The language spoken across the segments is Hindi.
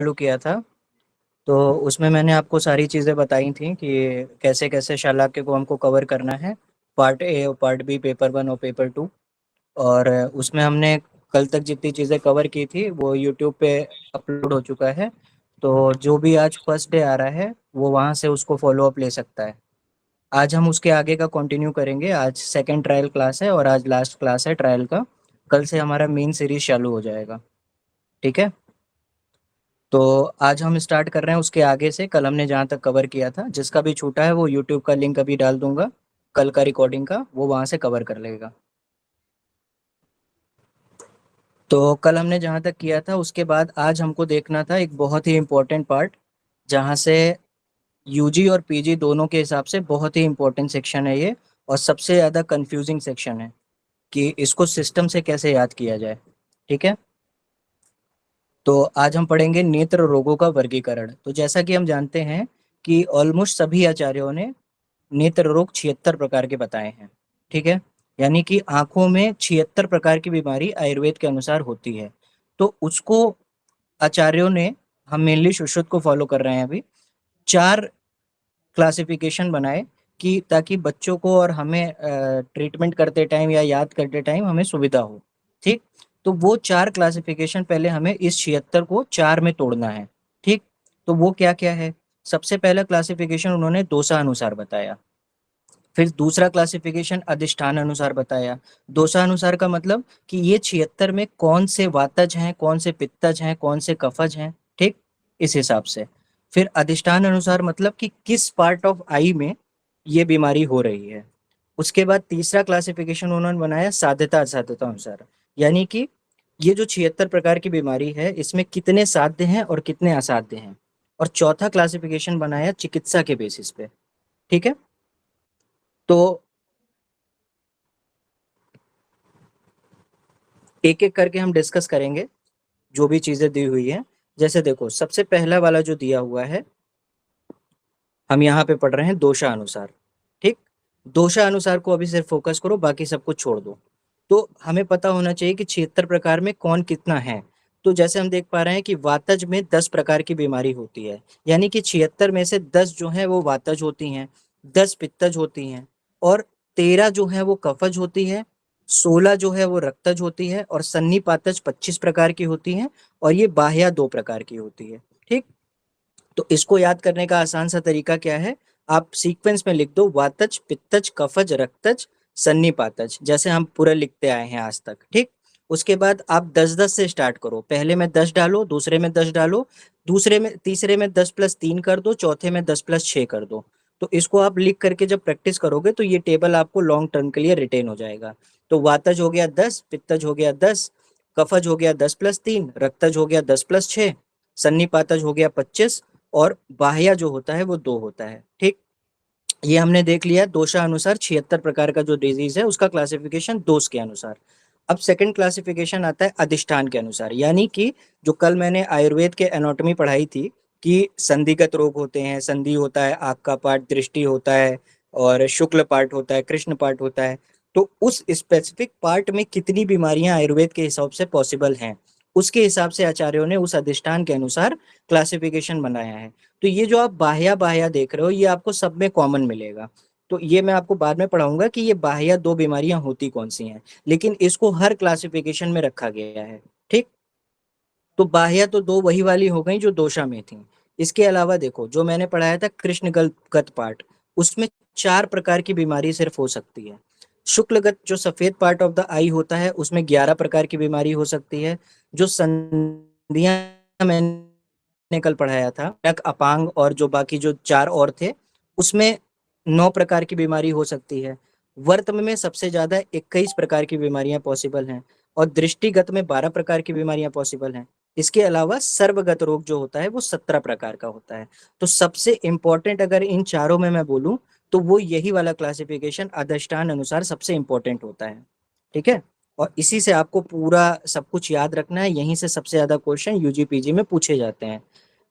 चालू किया था, तो उसमें मैंने आपको सारी चीज़ें बताई थी कि कैसे कैसे शालाक्य को हमको कवर करना है, पार्ट ए और पार्ट बी, पेपर वन और पेपर टू। और उसमें हमने कल तक जितनी चीज़ें कवर की थी वो यूट्यूब पे अपलोड हो चुका है। तो जो भी आज फर्स्ट डे आ रहा है वो वहाँ से उसको फॉलो अप ले सकता है। आज हम उसके आगे का कंटिन्यू करेंगे। आज सेकंड ट्रायल क्लास है और आज लास्ट क्लास है ट्रायल का। कल से हमारा मेन सीरीज चालू हो जाएगा। ठीक है, तो आज हम स्टार्ट कर रहे हैं उसके आगे से। कल हमने जहाँ तक कवर किया था, जिसका भी छूटा है वो यूट्यूब का लिंक अभी डाल दूंगा, कल का रिकॉर्डिंग का, वो वहाँ से कवर कर लेगा। तो कल हमने जहाँ तक किया था उसके बाद आज हमको देखना था एक बहुत ही इम्पोर्टेंट पार्ट, जहाँ से यूजी और पीजी दोनों के हिसाब से बहुत ही इम्पोर्टेंट सेक्शन है ये, और सबसे ज़्यादा कंफ्यूजिंग सेक्शन है कि इसको सिस्टम से कैसे याद किया जाए। ठीक है, तो आज हम पढ़ेंगे नेत्र रोगों का वर्गीकरण। तो जैसा कि हम जानते हैं कि ऑलमोस्ट सभी आचार्यों ने नेत्र रोग 76 प्रकार के बताए हैं। ठीक है, यानी कि आंखों में 76 प्रकार की बीमारी आयुर्वेद के अनुसार होती है। तो उसको आचार्यों ने, हम मेनली सुश्रुत को फॉलो कर रहे हैं अभी, 4 क्लासिफिकेशन बनाए कि ताकि बच्चों को और हमें ट्रीटमेंट करते टाइम या याद करते टाइम हमें सुविधा हो। ठीक, तो वो 4 क्लासिफिकेशन पहले हमें इस 76 को 4 में तोड़ना है। ठीक, तो वो क्या क्या है? सबसे पहला क्लासिफिकेशन उन्होंने दोषा अनुसार बताया। फिर दूसरा क्लासिफिकेशन अधिष्ठान अनुसार बताया। दोषा अनुसार का मतलब कि ये 76 में कौन से वातज हैं, कौन से पित्तज हैं, कौन से कफज हैं। ठीक, इस हिसाब से। फिर अधिष्ठान अनुसार मतलब कि किस पार्ट ऑफ आई में ये बीमारी हो रही है। उसके बाद तीसरा क्लासिफिकेशन उन्होंने बनाया साध्यता असाध्यता अनुसार, यानी कि ये जो 76 प्रकार की बीमारी है इसमें कितने साध्य हैं और कितने असाध्य हैं। और चौथा क्लासिफिकेशन बनाया चिकित्सा के बेसिस पे। ठीक है, तो एक एक करके हम डिस्कस करेंगे जो भी चीजें दी हुई है। जैसे देखो, सबसे पहला वाला जो दिया हुआ है, हम यहाँ पे पढ़ रहे हैं दोषा अनुसार। ठीक, दोषा अनुसार को अभी सिर्फ फोकस करो, बाकी सब कुछ छोड़ दो। तो हमें पता होना चाहिए कि 76 प्रकार में कौन कितना है। तो जैसे हम देख पा रहे हैं कि वातज में 10 प्रकार की बीमारी होती है, यानी कि 76 में से 10 जो है वो वातज होती हैं, 10 पित्तज होती हैं, और 13 जो है वो कफज होती है, 16 जो है वो रक्तज होती है, और सन्निपातज 25 प्रकार की होती हैं, और ये बाह्या 2 प्रकार की होती है। ठीक, तो इसको याद करने का आसान सा तरीका क्या है? आप सीक्वेंस में लिख दो वातज, पित्तज, कफज, रक्तज, सन्निपातज, जैसे हम पूरा लिखते आए हैं आज तक। ठीक, उसके बाद आप 10-10 से स्टार्ट करो। पहले में 10 डालो, दूसरे में 10 डालो, दूसरे में तीसरे में 10+3 कर दो, चौथे में 10+6 कर दो। तो इसको आप लिख करके जब प्रैक्टिस करोगे तो ये टेबल आपको लॉन्ग टर्म के लिए रिटेन हो जाएगा। तो वातज हो गया 10, पित्तज हो गया 10, कफज हो गया 10+3, रक्तज हो गया 10+6, सन्निपातज हो गया 25, और बाह्य जो होता है वो 2 होता है। ठीक, ये हमने देख लिया दोषा अनुसार 76 प्रकार का जो डिजीज है उसका क्लासिफिकेशन दोष के अनुसार। अब सेकंड क्लासिफिकेशन आता है अधिष्ठान के अनुसार, यानी कि जो कल मैंने आयुर्वेद के एनाटॉमी पढ़ाई थी कि संधिगत रोग होते हैं, संधि होता है, आँख का पार्ट, दृष्टि होता है, और शुक्ल पार्ट होता है, कृष्ण पार्ट होता है। तो उस स्पेसिफिक पार्ट में कितनी बीमारियां आयुर्वेद के हिसाब से पॉसिबल हैं, उसके हिसाब से आचार्यों ने उस अधिष्ठान के अनुसार क्लासिफिकेशन बनाया है। तो ये जो आप बाह्य बाह्य देख रहे हो ये आपको सब में कॉमन मिलेगा। तो ये मैं आपको बाद में पढ़ाऊंगा कि ये बाह्य 2 बीमारियां होती कौन सी हैं, लेकिन इसको हर क्लासिफिकेशन में रखा गया है। ठीक, तो बाह्य तो 2 वही वाली हो गई जो दोषा में थी। इसके अलावा देखो, जो मैंने पढ़ाया था कृष्णगत पार्ट, उसमें 4 प्रकार की बीमारी सिर्फ हो सकती है। शुक्लगत जो सफेद पार्ट ऑफ द आई होता है उसमें 11 प्रकार की बीमारी हो सकती है। जो संधियां मैंने कल पढ़ाया था, नक, अपांग और जो बाकी जो 4 और थे, उसमें 9 प्रकार की बीमारी हो सकती है। वर्तम में सबसे ज्यादा 21 प्रकार की बीमारियां पॉसिबल हैं, और दृष्टिगत में 12 प्रकार की बीमारियां पॉसिबल हैं। इसके अलावा सर्वगत रोग जो होता है वो 17 प्रकार का होता है। तो सबसे इंपॉर्टेंट अगर इन चारों में मैं बोलूं तो वो यही वाला क्लासिफिकेशन अधिष्ठान अनुसार सबसे इंपॉर्टेंट होता है। ठीक है, और इसी से आपको पूरा सब कुछ याद रखना है, यहीं से सबसे ज्यादा क्वेश्चन यूजी पीजी में पूछे जाते हैं।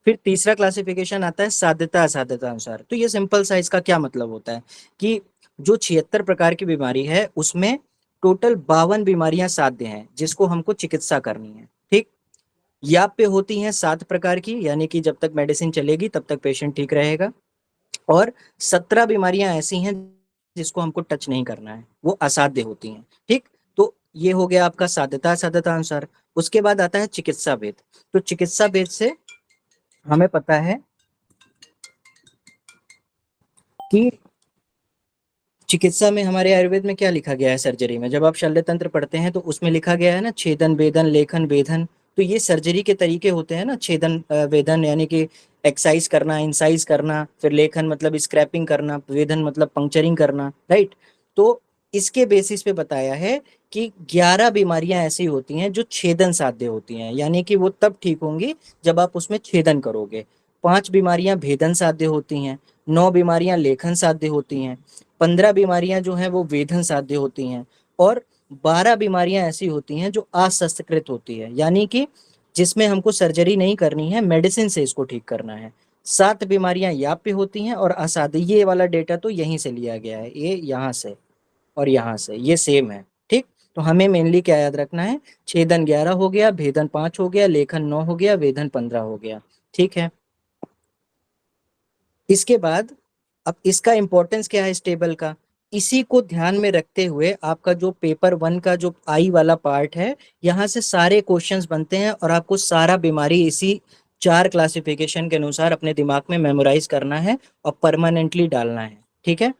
फिर तीसरा क्लासिफिकेशन आता है साध्यता असाध्यता अनुसार। तो ये सिंपल सा, इसका क्या मतलब होता है कि जो 76 प्रकार की बीमारी है उसमें टोटल 52 बीमारियां साध्य हैं जिसको हमको चिकित्सा करनी है। ठीक, याप पे होती हैं 7 प्रकार की, यानी कि जब तक मेडिसिन चलेगी तब तक पेशेंट ठीक रहेगा। और 17 बीमारियां ऐसी हैं जिसको हमको टच नहीं करना है, वो असाध्य होती हैं। ठीक, तो ये हो गया आपका साध्यता साध्यता अनुसार। उसके बाद आता है चिकित्सा भेद। तो चिकित्सा भेद से हमें पता है कि चिकित्सा में हमारे आयुर्वेद में क्या लिखा गया है, सर्जरी में जब आप शल्य तंत्र पढ़ते हैं तो उसमें लिखा गया है ना, छेदन वेदन लेखन वेदन। तो ये सर्जरी के तरीके होते हैं ना, छेदन वेदन यानी कि एक्साइज करना, इंसाइज करना, फिर लेखन मतलब स्क्रैपिंग करना, वेदन मतलब पंक्चरिंग करना, राइट। तो इसके बेसिस पे बताया है कि 11 बीमारियां ऐसी होती हैं जो छेदन साध्य होती हैं, यानी कि वो तब ठीक होंगी जब आप उसमें छेदन करोगे। 5 बीमारियां भेदन साध्य होती हैं, 9 बीमारियां लेखन साध्य होती हैं, 15 बीमारियां जो हैं वो वेधन साध्य होती हैं, और 12 बीमारियां ऐसी होती हैं जो अशस्त्रकृत होती है, यानी कि जिसमें हमको सर्जरी नहीं करनी है, मेडिसिन से इसको ठीक करना है। 7 बीमारियां याप्य होती हैं और असाध्य। ये वाला डेटा तो यहीं से लिया गया है, ये यहाँ से और यहाँ से ये सेम है। ठीक, तो हमें मेनली क्या याद रखना है, छेदन 11 हो गया, भेदन 5 हो गया, लेखन 9 हो गया, वेधन 15 हो गया। ठीक है, इसके बाद अब इसका इंपॉर्टेंस क्या है इस टेबल का, इसी को ध्यान में रखते हुए आपका जो पेपर 1 का जो आई वाला पार्ट है, यहाँ से सारे क्वेश्चंस बनते हैं और आपको सारा बीमारी इसी 4 क्लासिफिकेशन के अनुसार अपने दिमाग में मेमोराइज करना है और परमानेंटली डालना है। ठीक है,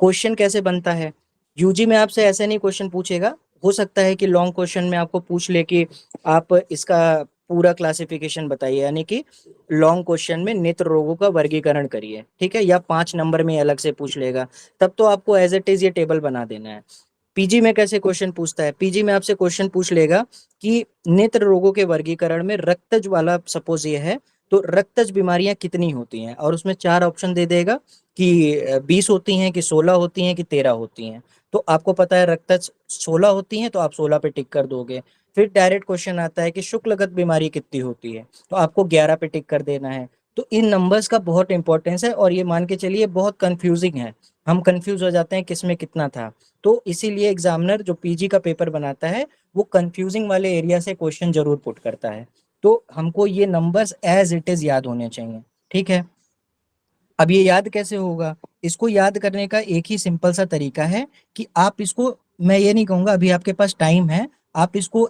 क्वेश्चन कैसे बनता है, यूजी में आपसे ऐसे नहीं क्वेश्चन पूछेगा। हो सकता है कि लॉन्ग क्वेश्चन में आपको पूछ ले कि आप इसका पूरा क्लासिफिकेशन बताइए, यानी कि लॉन्ग क्वेश्चन में नेत्र रोगों का वर्गीकरण करिए, ठीक है, या 5 नंबर में अलग से पूछ लेगा, तब तो आपको एज इट इज ये टेबल बना देना है। पीजी में कैसे क्वेश्चन पूछता है, पीजी में आपसे क्वेश्चन पूछ लेगा कि नेत्र रोगों के वर्गीकरण में रक्तज वाला सपोज ये है, तो रक्तज बीमारियां कितनी होती हैं, और उसमें 4 ऑप्शन दे देगा कि 20 होती हैं, कि 16 होती हैं, कि 13 होती हैं। तो आपको पता है रक्तज 16 होती हैं, तो आप 16 पे टिक कर दोगे। फिर डायरेक्ट क्वेश्चन आता है कि शुक्लगत बीमारी कितनी होती है, तो आपको 11 पे टिक कर देना है। तो इन नंबर्स का बहुत इंपॉर्टेंस है, और ये मान के चलिए बहुत कंफ्यूजिंग है, हम कंफ्यूज हो जाते हैं किसमें कितना था। तो इसीलिए एग्जामिनर जो पीजी का पेपर बनाता है वो कंफ्यूजिंग वाले एरिया से क्वेश्चन जरूर पुट करता है। तो हमको ये नंबर्स एज इट इज याद होने चाहिए। ठीक है, अब ये याद कैसे होगा, इसको याद करने का एक ही सिंपल सा तरीका है कि आप इसको, मैं ये नहीं कहूंगा अभी आपके पास टाइम है, आप इसको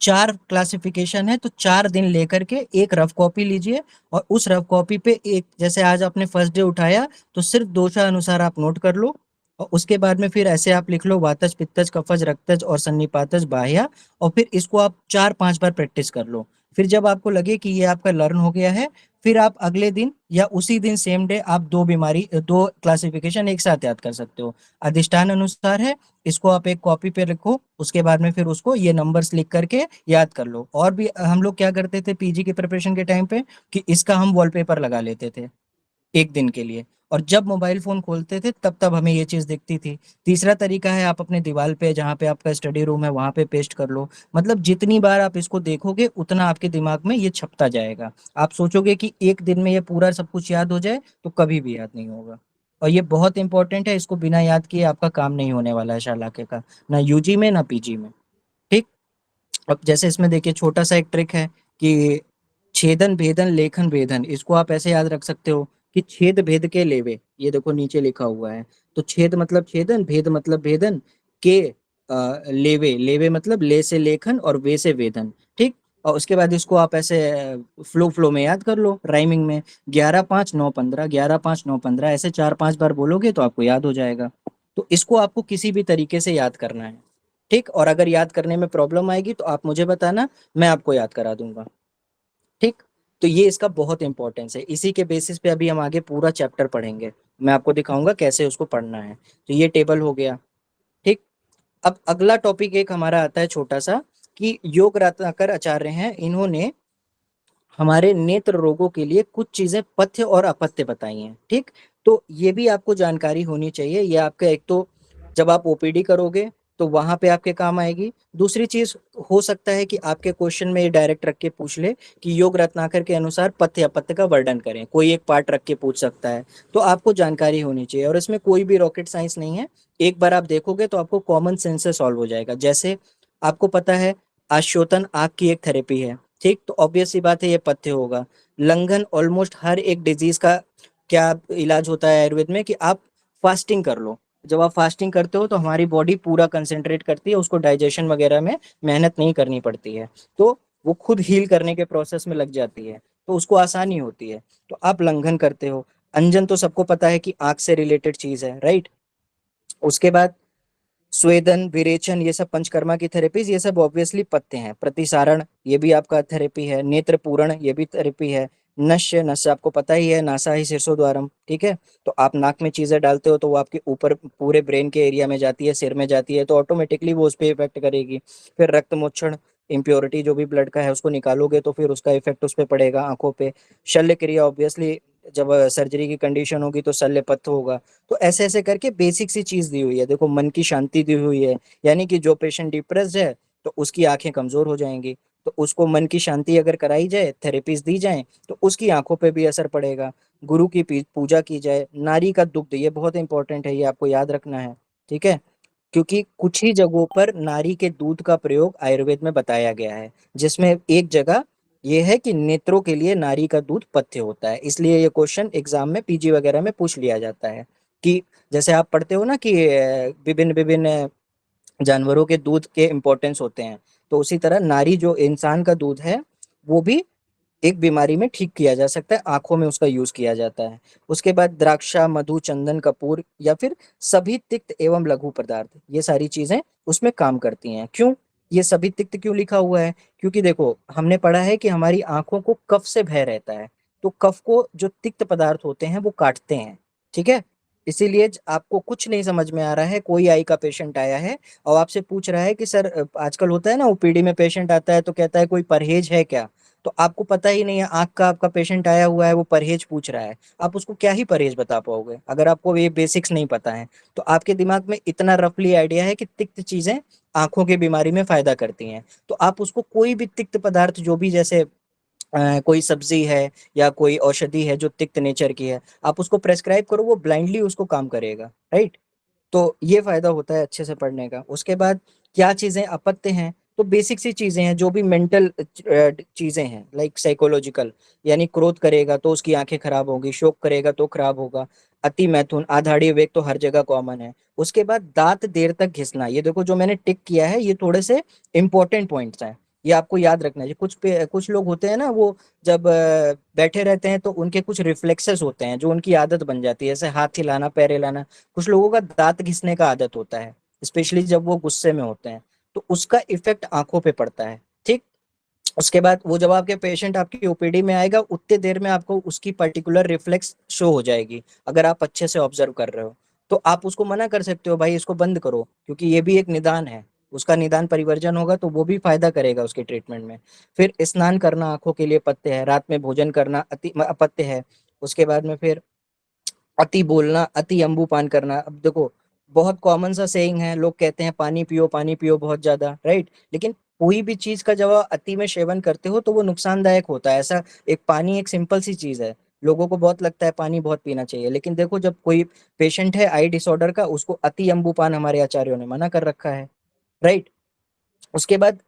4 क्लासिफिकेशन है तो 4 दिन लेकर के एक रफ कॉपी लीजिए, और उस रफ कॉपी पे एक, जैसे आज आपने फर्स्ट डे उठाया तो सिर्फ दोषा अनुसार आप नोट कर लो, और उसके बाद में फिर ऐसे आप लिख लो वातज पित्तज कफज रक्तज और सन्निपातज बाह्य, और फिर इसको आप 4-5 बार प्रैक्टिस कर लो। फिर जब आपको लगे कि ये आपका लर्न हो गया है, फिर आप अगले दिन या उसी दिन सेम डे आप दो क्लासिफिकेशन एक साथ याद कर सकते हो। अधिष्ठान अनुसार है, इसको आप एक कॉपी पे रखो, उसके बाद में फिर उसको ये नंबर्स लिख करके याद कर लो। और भी हम लोग क्या करते थे पीजी की प्रिपरेशन के टाइम पे, कि इसका हम वॉलपेपर लगा लेते थे एक दिन के लिए, और जब मोबाइल फोन खोलते थे तब तब हमें ये चीज दिखती थी। तीसरा तरीका है, आप अपने दीवार पे जहाँ पे आपका स्टडी रूम है वहां पे पेस्ट कर लो। मतलब जितनी बार आप इसको देखोगे उतना आपके दिमाग में ये छपता जाएगा। आप सोचोगे कि एक दिन में ये पूरा सब कुछ याद हो जाए, तो कभी भी याद नहीं होगा। और ये बहुत इंपॉर्टेंट है, इसको बिना याद किए आपका काम नहीं होने वाला है शालाके का, ना यूजी में ना पीजी में। ठीक, अब जैसे इसमें देखिए छोटा सा एक ट्रिक है कि छेदन भेदन लेखन भेदन, इसको आप ऐसे याद रख सकते हो कि छेद भेद के लेवे, ये देखो नीचे लिखा हुआ है। तो छेद मतलब छेदन, भेद मतलब भेदन, के लेवे, लेवे मतलब ले से लेखन और वे से वेदन। ठीक, और उसके बाद इसको आप ऐसे फ्लो फ्लो में याद कर लो राइमिंग में, 11 5 9 15, 11 5 9 15, ऐसे 4-5 बार बोलोगे तो आपको याद हो जाएगा। तो इसको आपको किसी भी तरीके से याद करना है। ठीक, और अगर याद करने में प्रॉब्लम आएगी तो आप मुझे बताना, मैं आपको याद करा दूंगा। ठीक, तो ये इसका बहुत इंपॉर्टेंस है, इसी के बेसिस पे अभी हम आगे पूरा चैप्टर पढ़ेंगे, मैं आपको दिखाऊंगा कैसे उसको पढ़ना है। तो ये टेबल हो गया। ठीक, अब अगला टॉपिक एक हमारा आता है छोटा सा, कि योग रत्नाकर आचार्य हैं, इन्होंने हमारे नेत्र रोगों के लिए कुछ चीजें पथ्य और अपथ्य बताई हैं। ठीक, तो ये भी आपको जानकारी होनी चाहिए, ये आपका एक तो जब आप ओपीडी करोगे तो वहां पे आपके काम आएगी। दूसरी चीज, हो सकता है कि आपके क्वेश्चन में ये डायरेक्ट रख के पूछ ले कि योग रत्नाकर के अनुसार पथ्य अपथ्य का वर्णन करें, कोई एक पार्ट रख के पूछ सकता है। तो आपको जानकारी होनी चाहिए, और इसमें कोई भी रॉकेट साइंस नहीं है। एक बार आप देखोगे तो आपको कॉमन सेंस से सॉल्व हो जाएगा। जैसे आपको पता है आश्योतन आग की एक थेरेपी है, ठीक, तो ऑब्वियस सी बात है ये पथ्य होगा। लंघन ऑलमोस्ट हर एक डिजीज का क्या इलाज होता है आयुर्वेद में कि आप फास्टिंग कर लो। जब आप फास्टिंग करते हो तो हमारी बॉडी पूरा कंसंट्रेट करती है, उसको डाइजेशन वगैरह में मेहनत नहीं करनी पड़ती है, तो वो खुद हील करने के प्रोसेस में लग जाती है, तो उसको आसानी होती है। तो आप लंघन करते हो। अंजन तो सबको पता है कि आंख से रिलेटेड चीज है, राइट। उसके बाद स्वेदन, विरेचन, ये सब पंचकर्मा की थेरेपीज, ये सब ऑब्वियसली पथ्य हैं। प्रतिसारण, ये भी आपका थेरेपी है। नेत्र पूरण, ये भी थेरेपी है। नस्य, नस्य आपको पता ही है, नासा ही शीर्षोद्वारम, ठीक है। तो आप नाक में चीजें डालते हो तो वो आपके ऊपर पूरे ब्रेन के एरिया में जाती है, सिर में जाती है, तो ऑटोमेटिकली वो उस पर इफेक्ट करेगी। फिर रक्त मोक्षण, इम्प्योरिटी जो भी ब्लड का है उसको निकालोगे तो फिर उसका इफेक्ट उस पर पड़ेगा आंखों पे। शल्य क्रिया, ऑब्वियसली जब सर्जरी की कंडीशन होगी तो शल्य पथ होगा। तो ऐसे ऐसे करके बेसिक सी चीज दी हुई है। देखो, मन की शांति दी हुई है, यानी कि जो पेशेंट डिप्रेस्ड है तो उसकी आंखें कमजोर हो जाएंगी, तो उसको मन की शांति अगर कराई जाए, थेरेपीज दी जाए, तो उसकी आंखों पे भी असर पड़ेगा। गुरु की पूजा की जाए। नारी का दुग्ध, ये बहुत इंपॉर्टेंट है, ये आपको याद रखना है, ठीक है। क्योंकि कुछ ही जगहों पर नारी के दूध का प्रयोग आयुर्वेद में बताया गया है, जिसमें एक जगह ये है कि नेत्रों के लिए नारी का दूध पथ्य होता है। इसलिए ये क्वेश्चन एग्जाम में पीजी वगैरह में पूछ लिया जाता है कि जैसे आप पढ़ते हो ना कि विभिन्न विभिन्न जानवरों के दूध के इम्पोर्टेंस होते हैं, तो उसी तरह नारी जो इंसान का दूध है वो भी एक बीमारी में ठीक किया जा सकता है, आंखों में उसका यूज किया जाता है। उसके बाद द्राक्षा, मधु, चंदन, कपूर या फिर सभी तिक्त एवं लघु पदार्थ, ये सारी चीजें उसमें काम करती हैं। क्यों ये सभी तिक्त क्यों लिखा हुआ है? क्योंकि देखो, हमने पढ़ा है कि हमारी आंखों को कफ से भय रहता है, तो कफ को जो तिक्त पदार्थ होते हैं वो काटते हैं, ठीक है। इसीलिए आपको कुछ नहीं समझ में आ रहा है, कोई आई का पेशेंट आया है और आपसे पूछ रहा है कि सर, आजकल होता है ना ओपीडी में पेशेंट आता है तो कहता है कोई परहेज है क्या, तो आपको पता ही नहीं है, आंख का आपका पेशेंट आया हुआ है, वो परहेज पूछ रहा है, आप उसको क्या ही परहेज बता पाओगे अगर आपको ये बेसिक्स नहीं पता है। तो आपके दिमाग में इतना रफली आइडिया है कि तिक्त चीजें आंखों की बीमारी में फायदा करती हैं, तो आप उसको कोई भी तिक्त पदार्थ जो भी, जैसे कोई सब्जी है या कोई औषधि है जो तिक्त नेचर की है, आप उसको प्रेस्क्राइब करो, वो ब्लाइंडली उसको काम करेगा, राइट। तो ये फायदा होता है अच्छे से पढ़ने का। उसके बाद क्या चीजें अपत्य हैं? तो बेसिक सी चीजें हैं, जो भी मेंटल चीजें हैं, लाइक साइकोलॉजिकल, यानी क्रोध करेगा तो उसकी आंखें खराब होगी, शोक करेगा तो खराब होगा। अति मैथुन, आधाड़ी वेग तो हर जगह कॉमन है। उसके बाद दांत देर तक घिसना, ये देखो जो मैंने टिक किया है ये थोड़े से इंपॉर्टेंट पॉइंट्स हैं, ये आपको याद रखना है। कुछ लोग होते हैं ना, वो जब बैठे रहते हैं तो उनके कुछ रिफ्लेक्सेस होते हैं जो उनकी आदत बन जाती है, जैसे हाथ हिलाना, पैर हिलाना। कुछ लोगों का दांत घिसने का आदत होता है, स्पेशली जब वो गुस्से में होते हैं, तो उसका इफेक्ट आंखों पे पड़ता है, ठीक। उसके बाद वो जब आपके पेशेंट आपकी ओपीडी में आएगा, उतने देर में आपको उसकी पर्टिकुलर रिफ्लेक्स शो हो जाएगी, अगर आप अच्छे से ऑब्जर्व कर रहे हो। तो आप उसको मना कर सकते हो, भाई इसको बंद करो, क्योंकि ये भी एक निदान है, उसका निदान परिवर्जन होगा तो वो भी फायदा करेगा उसके ट्रीटमेंट में। फिर स्नान करना आंखों के लिए पथ्य है, रात में भोजन करना अति अपत्य है। उसके बाद में फिर अति बोलना, अति अम्बू पान करना। अब देखो, बहुत कॉमन सा सेइंग है, लोग कहते हैं पानी पियो बहुत ज्यादा, राइट। लेकिन कोई भी चीज का जब आप अति में सेवन करते हो तो वो नुकसानदायक होता है। ऐसा एक पानी एक सिंपल सी चीज है, लोगों को बहुत लगता है पानी बहुत पीना चाहिए, लेकिन देखो जब कोई पेशेंट है आई डिसऑर्डर का, उसको अति अम्बू पान हमारे आचार्यों ने मना कर रखा है, राइट। उसके बाद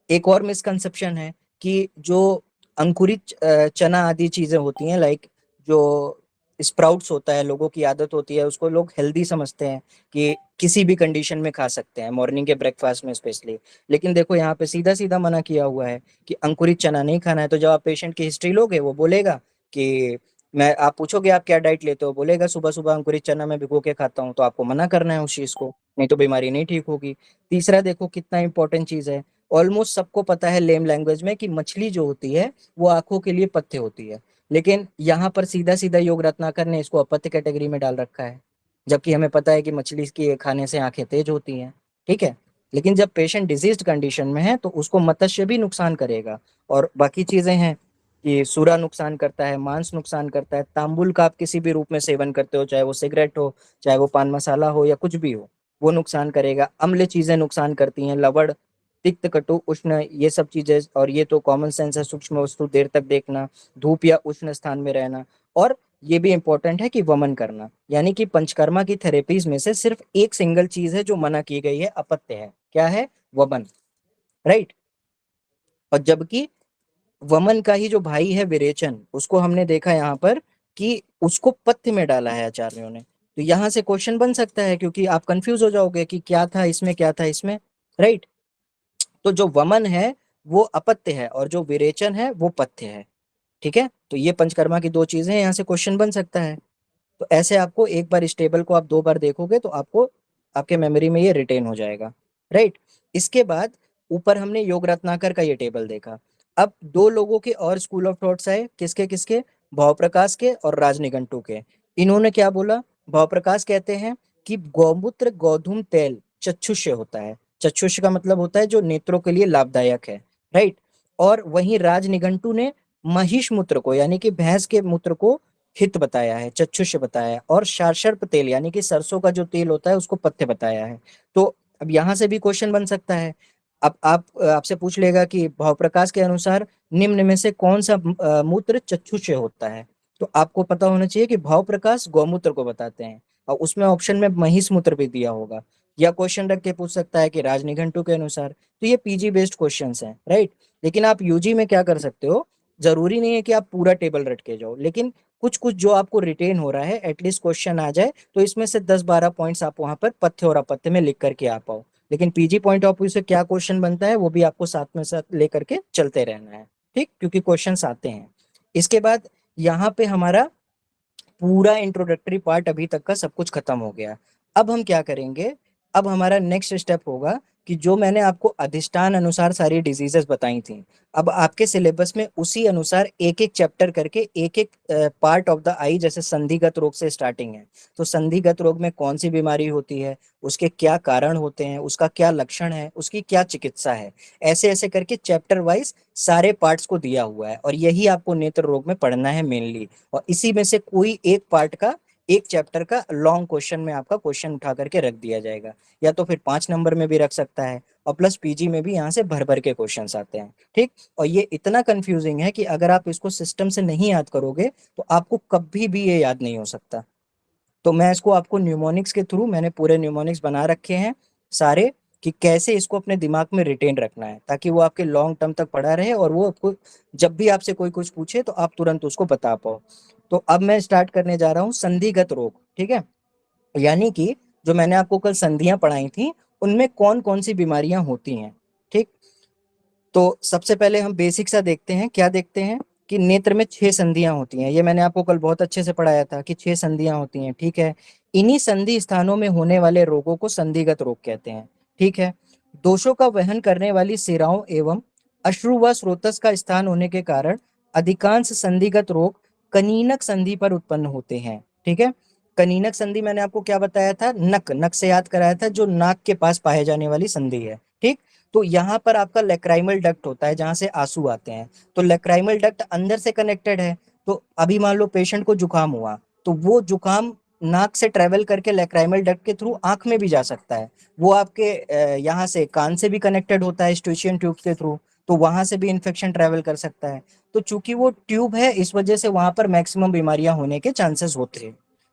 एक और मिसकंसेप्शन है कि जो अंकुरित चना आदि चीजें होती हैं, लाइक जो स्प्राउट्स होता है, लोगों की आदत होती है, उसको लोग हेल्दी समझते हैं कि किसी भी कंडीशन में खा सकते हैं, मॉर्निंग के ब्रेकफास्ट में स्पेशली। लेकिन देखो यहाँ पे सीधा सीधा मना किया हुआ है कि अंकुरित चना नहीं खाना है। तो जब आप पेशेंट की हिस्ट्री लोगे, वो बोलेगा कि मैं, आप पूछोगे आप क्या डाइट लेते हो, बोलेगा सुबह सुबह अंकुरित चना मैं भिगो के खाता हूँ, तो आपको मना करना है उस चीज को, नहीं तो बीमारी नहीं ठीक होगी। तीसरा देखो कितना इंपॉर्टेंट चीज है, ऑलमोस्ट सबको पता है लेम लैंग्वेज में कि मछली जो होती है वो आंखों के लिए पथ्य होती है, लेकिन यहाँ पर सीधा सीधा योग रत्नाकर ने इसको अपत्य कैटेगरी में डाल रखा है, जबकि हमें पता है कि मछली के खाने से आंखें तेज होती हैं, ठीक है। लेकिन जब पेशेंट डिजीज्ड कंडीशन में है तो उसको मत्स्य भी नुकसान करेगा, और बाकी चीजें हैं कि सूरा नुकसान करता है, मांस नुकसान करता है, तांबुल का आप किसी भी रूप में सेवन करते हो, चाहे वो सिगरेट हो, चाहे वो पान मसाला हो या कुछ भी हो, वो नुकसान करेगा। अम्ल चीजें नुकसान करती हैं, लवण, तिक्त, कटु, उष्ण, ये सब चीजें, और ये तो कॉमन सेंस है, सूक्ष्म वस्तु देर तक देखना, धूप या उष्ण स्थान में रहना। और ये भी इंपॉर्टेंट है कि वमन करना, यानी कि पंचकर्मा की थेरेपीज में से सिर्फ एक सिंगल चीज है जो मना की गई है, अपत्य है, क्या है? वमन, राइट। और जबकि वमन का ही जो भाई है विरेचन, उसको हमने देखा यहाँ पर कि उसको पथ्य में डाला है आचार्यों ने। तो यहाँ से क्वेश्चन बन सकता है, क्योंकि आप कंफ्यूज हो जाओगे कि क्या था इसमें क्या था इसमें, राइट। तो जो वमन है वो अपत्य है और जो विरेचन है वो पथ्य है। ठीक है, तो ये पंचकर्मा की दो चीजें हैं, यहाँ से क्वेश्चन बन सकता है। तो ऐसे आपको एक बार इस टेबल को आप दो बार देखोगे तो आपको आपके मेमोरी में ये रिटेन हो जाएगा, राइट। इसके बाद ऊपर हमने योग रत्नाकर का ये टेबल देखा। अब दो लोगों के और स्कूल ऑफ थॉट्स आए, किसके किसके, भाव प्रकाश के और राजनिघंटु के। इन्होंने क्या बोला, भाव प्रकाश कहते हैं कि गौमूत्र गोधूम तेल चक्षुष्य होता है। चक्षुष्य का मतलब होता है जो नेत्रों के लिए लाभदायक है, राइट। और वहीं राजनिघंटु ने महिष मूत्र को यानी कि भैंस के मूत्र को हित बताया है, चक्षुष्य बताया है, और शार्शर्प तेल यानी कि सरसों का जो तेल होता है उसको पथ्य बताया है। तो अब यहाँ से भी क्वेश्चन बन सकता है। अब आपसे पूछ लेगा कि भाव प्रकाश के अनुसार निम्न में से कौन सा मूत्र चक्षुष्य होता है। तो आपको पता होना चाहिए कि भाव प्रकाश गौमूत्र को बताते हैं, और उसमें ऑप्शन में महिष मूत्र भी दिया होगा। या क्वेश्चन रख के पूछ सकता है कि राजनिघंटु के अनुसार। तो ये पीजी बेस्ड क्वेश्चंस हैं, राइट। लेकिन आप यूजी में क्या कर सकते हो, जरूरी नहीं है कि आप पूरा टेबल रट के जाओ, लेकिन कुछ कुछ जो आपको रिटेन हो रहा है एटलीस्ट क्वेश्चन आ जाए, तो इसमें से 10-12 पॉइंट्स आप वहां पर पथ्य और अपथ्य में लिख करके आ पाओ। लेकिन पीजी पॉइंट ऑफ व्यू से क्या क्वेश्चन बनता है वो भी आपको साथ में साथ लेकर के चलते रहना है, ठीक, क्योंकि क्वेश्चंस आते हैं। इसके बाद यहाँ पे हमारा पूरा इंट्रोडक्टरी पार्ट अभी तक का सब कुछ खत्म हो गया। अब हम क्या करेंगे, अब हमारा नेक्स्ट स्टेप होगा कि जो मैंने आपको अधिष्ठान अनुसार सारी डिजीजेस बताई थी, अब आपके सिलेबस में उसी अनुसार एक एक चैप्टर करके एक एक पार्ट ऑफ द आई, जैसे संधिगत रोग से स्टार्टिंग है, तो संधिगत रोग में कौन सी बीमारी होती है, उसके क्या कारण होते हैं, उसका क्या लक्षण है, उसकी क्या चिकित्सा है, ऐसे ऐसे करके चैप्टर वाइज सारे पार्ट्स को दिया हुआ है। और यही आपको नेत्र रोग में पढ़ना है मेनली। और इसी में से कोई एक पार्ट का, एक चैप्टर का लॉन्ग क्वेश्चन में आपका क्वेश्चन उठा करके रख दिया जाएगा, या तो फिर 5 नंबर में भी रख सकता है, और प्लस पीजी में भी यहाँ से भर भर के क्वेश्चंस आते हैं, ठीक। और ये इतना कंफ्यूजिंग है कि अगर आप इसको सिस्टम से नहीं याद करोगे तो आपको कभी भी ये याद नहीं हो सकता। तो मैं इसको आपको न्यूमोनिक्स के थ्रू, मैंने पूरे न्यूमोनिक्स बना रखे हैं सारे, कि कैसे इसको अपने दिमाग में रिटेन रखना है, ताकि वो आपके लॉन्ग टर्म तक पड़ा रहे और वो आपको जब भी आपसे कोई कुछ पूछे तो आप तुरंत उसको बता पाओ। तो अब मैं स्टार्ट करने जा रहा हूँ संधिगत रोग, ठीक है। यानी कि जो मैंने आपको कल संधियां पढ़ाई थी उनमें कौन कौन सी बीमारियां होती हैं, ठीक। तो सबसे पहले हम बेसिक सा देखते हैं, क्या देखते हैं कि नेत्र में 6 संधियां होती हैं। ये मैंने आपको कल बहुत अच्छे से पढ़ाया था कि 6 संधियां होती हैं, ठीक है। इन्हीं संधि स्थानों में होने वाले रोगों को संधिगत रोग कहते हैं, ठीक है। दोषों का वहन करने वाली सिराओं एवं अश्रु व स्रोतस का स्थान होने के कारण अधिकांश संधिगत रोग कनीनक संधि पर उत्पन्न होते हैं, ठीक है। कनीनक संधि मैंने आपको क्या बताया था, नक, नक से याद कराया था, जो नाक के पास पाए जाने वाली संधि है, ठीक। तो यहाँ पर आपका लेक्राइमल डक्ट होता है जहां से आंसू आते हैं, तो लेक्राइमल डक्ट अंदर से कनेक्टेड है। तो अभी मान लो पेशेंट को जुकाम हुआ, तो वो जुकाम नाक से ट्रेवल करके लेक्राइमल डक्ट के थ्रू आंख में भी जा सकता है। वो आपके यहाँ से कान से भी कनेक्टेड होता है स्ट्यूशियन ट्यूब के थ्रू, तो वहां से भी इन्फेक्शन ट्रेवल कर सकता है। तो चूंकि वो ट्यूब है इस वजह से वहां पर मैक्सिमम बीमारियां होने के चांसेस होते हैं,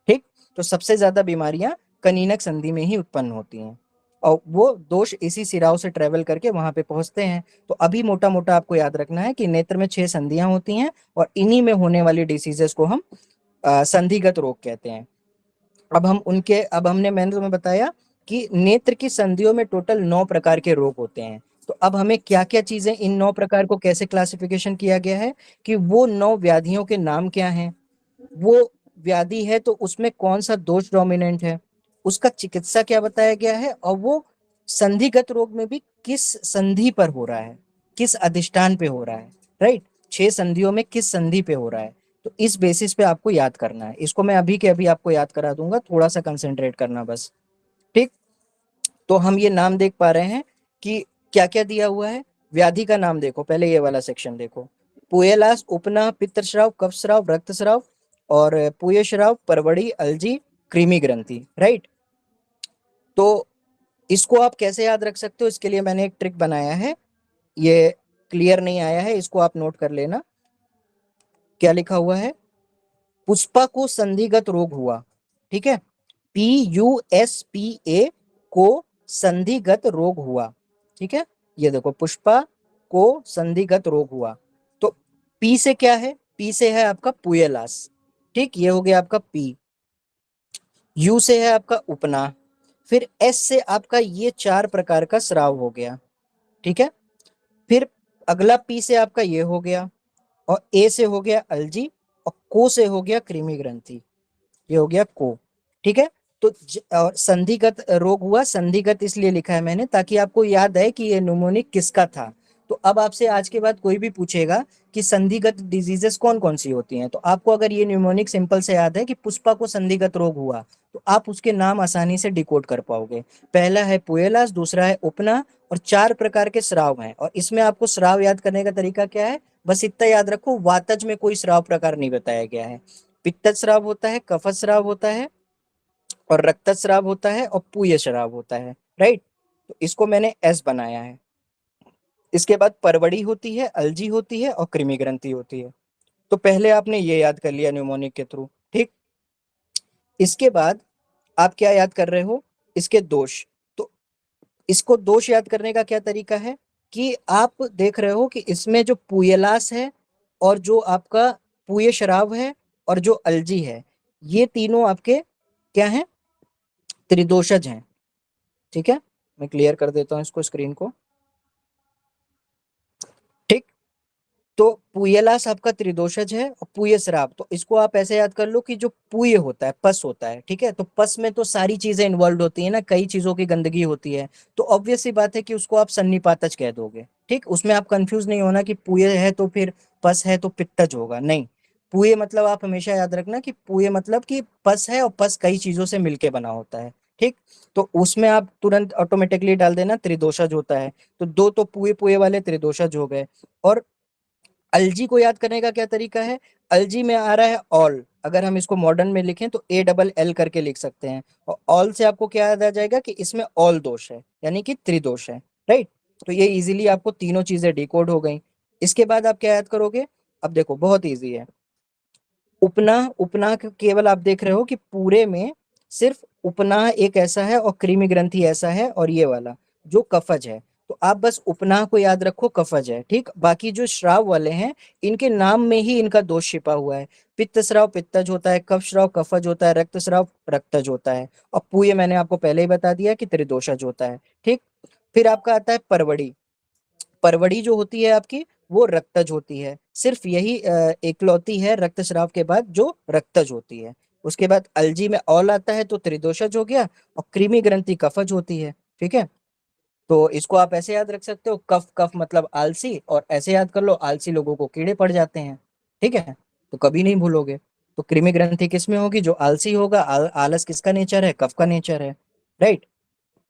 ठीक। तो सबसे ज्यादा बीमारियां कनीनक संधि में ही उत्पन्न होती हैं, और वो दोष इसी सिराओं से ट्रेवल करके वहां पे पहुंचते हैं। तो अभी मोटा मोटा आपको याद रखना है कि नेत्र में 6 संधियां होती हैं, और इन्हीं में होने वाली डिसीजेस को हम संधिगत रोग कहते हैं। अब हमने, मैंने तुम्हें बताया कि नेत्र की संधियों में टोटल 9 प्रकार के रोग होते हैं। तो अब हमें क्या क्या चीजें, इन 9 प्रकार को कैसे क्लासिफिकेशन किया गया है कि वो 9 व्याधियों के नाम क्या हैं, वो व्याधि है तो उसमें कौन सा दोष डोमिनेंट है, उसका चिकित्सा क्या बताया गया है, और वो संधिगत रोग में भी किस संधि पर हो रहा है, किस अधिष्ठान पे हो रहा है, राइट। 6 संधियों में किस संधि पे हो रहा है। तो इस बेसिस पे आपको याद करना है, इसको मैं अभी के अभी आपको याद करा दूंगा, थोड़ा सा कंसेंट्रेट करना बस, ठीक। तो हम ये नाम देख पा रहे हैं कि क्या क्या दिया हुआ है। व्याधि का नाम देखो, पहले ये वाला सेक्शन देखो, पुएलास, उपना, पित्तस्राव, कफस्राव, रक्तस्राव, और पुयस्राव, परवड़ी, अलजी, कृमि ग्रंथि, राइट। तो इसको आप कैसे याद रख सकते हो, इसके लिए मैंने एक ट्रिक बनाया है। ये क्लियर नहीं आया है, इसको आप नोट कर लेना। क्या लिखा हुआ है, पुष्पा को संधिगत रोग हुआ, ठीक है। PUSPA को संधिगत रोग हुआ, ठीक है। ये देखो, पुष्पा को संधिगत रोग हुआ। तो पी से क्या है, पी से है आपका पुएलास, ठीक, ये हो गया आपका पी। यू से है आपका उपना। फिर एस से आपका ये 4 प्रकार का स्राव हो गया, ठीक है। फिर अगला पी से आपका ये हो गया, और ए से हो गया अलजी, और को से हो गया कृमि ग्रंथि, ये हो गया को, ठीक है। तो और संधिगत रोग हुआ, संधिगत इसलिए लिखा है मैंने ताकि आपको याद है कि ये न्यूमोनिक किसका था। तो अब आपसे आज के बाद कोई भी पूछेगा कि संधिगत डिजीजेस कौन कौन सी होती हैं, तो आपको अगर ये न्यूमोनिक सिंपल से याद है कि पुष्पा को संधिगत रोग हुआ, तो आप उसके नाम आसानी से डिकोड कर पाओगे। पहला है पुएलास, दूसरा है उपना, और 4 प्रकार के स्राव हैं। और इसमें आपको स्राव याद करने का तरीका क्या है, बस इतना याद रखो, वातज में कोई स्राव प्रकार नहीं बताया गया है। पित्त स्राव होता है, कफ स्राव होता है, और रक्तस्राव होता है, और पूय स्राव होता है, राइट। तो इसको मैंने एस बनाया है। इसके बाद परवड़ी होती है, अलजी होती है, और कृमि ग्रंथि होती है। तो पहले आपने ये याद कर लिया न्यूमोनिक के थ्रू, ठीक। इसके बाद आप क्या याद कर रहे हो, इसके दोष। तो इसको दोष याद करने का क्या तरीका है कि आप देख रहे हो कि इसमें जो पुएलास है, और जो आपका पूय शराब है, और जो अलजी है, ये तीनों आपके क्या हैं, त्रिदोषज हैं, ठीक है। मैं क्लियर कर देता हूं इसको, स्क्रीन को, ठीक। तो पुएलास आपका त्रिदोषज है, और पूय श्राप, तो इसको आप ऐसे याद कर लो कि जो पूय होता है, पस होता है, ठीक है। तो पस में तो सारी चीजें इन्वॉल्व होती है ना, कई चीजों की गंदगी होती है, तो ऑब्वियस सी बात है कि उसको आप सन्निपातज कह दोगे, ठीक। उसमें आप कंफ्यूज नहीं होना कि पूय है तो फिर पस है तो पित्तज होगा, नहीं। पूय मतलब आप हमेशा याद रखना कि पूय मतलब कि पस है, और पस कई चीजों से मिलके बना होता है, ठीक। तो उसमें आप तुरंत ऑटोमेटिकली डाल देना त्रिदोषज होता है। तो दो तो पूय पूय वाले त्रिदोषज हो गए। और अलजी को याद करने का क्या तरीका है, अलजी में आ रहा है ऑल, अगर हम इसको मॉडर्न में लिखें तो ए डबल एल करके लिख सकते हैं, और ऑल से आपको क्या याद आ जाएगा कि इसमें ऑल दोष है, यानी कि त्रिदोष है, राइट। तो ये इजीली आपको तीनों चीजें डिकोड हो गई। इसके बाद आप क्या याद करोगे, अब देखो बहुत इजी है। उपना, उपना केवल आप देख रहे हो कि पूरे में सिर्फ उपना एक ऐसा है, और कृमि ग्रंथि ऐसा है, और ये वाला जो कफज है, तो आप बस उपना को याद रखो, कफज है, ठीक। बाकी जो श्राव वाले हैं, इनके नाम में ही इनका दोष छिपा हुआ है। पित्त श्राव पित्तज होता है, कफ श्राव कफज होता है, रक्त श्राव रक्तज होता है, और पूय मैंने आपको पहले ही बता दिया कि त्रिदोषज होता है, ठीक। फिर आपका आता है परवड़ी। परवड़ी जो होती है आपकी, वो रक्तज होती है, सिर्फ यही एकलौती है रक्तस्राव के बाद जो रक्तज होती है। उसके बाद अलजी में ऑल आता है तो त्रिदोषज हो गया, और कृमि ग्रंथि कफज होती है, ठीक है। तो इसको आप ऐसे याद रख सकते हो, कफ कफ मतलब आलसी, और ऐसे याद कर लो, आलसी लोगों को कीड़े पड़ जाते हैं, ठीक है। तो कभी नहीं भूलोगे। तो कृमि ग्रंथि किसमें होगी, जो आलसी होगा, आलस किसका नेचर है, कफ का नेचर है, राइट।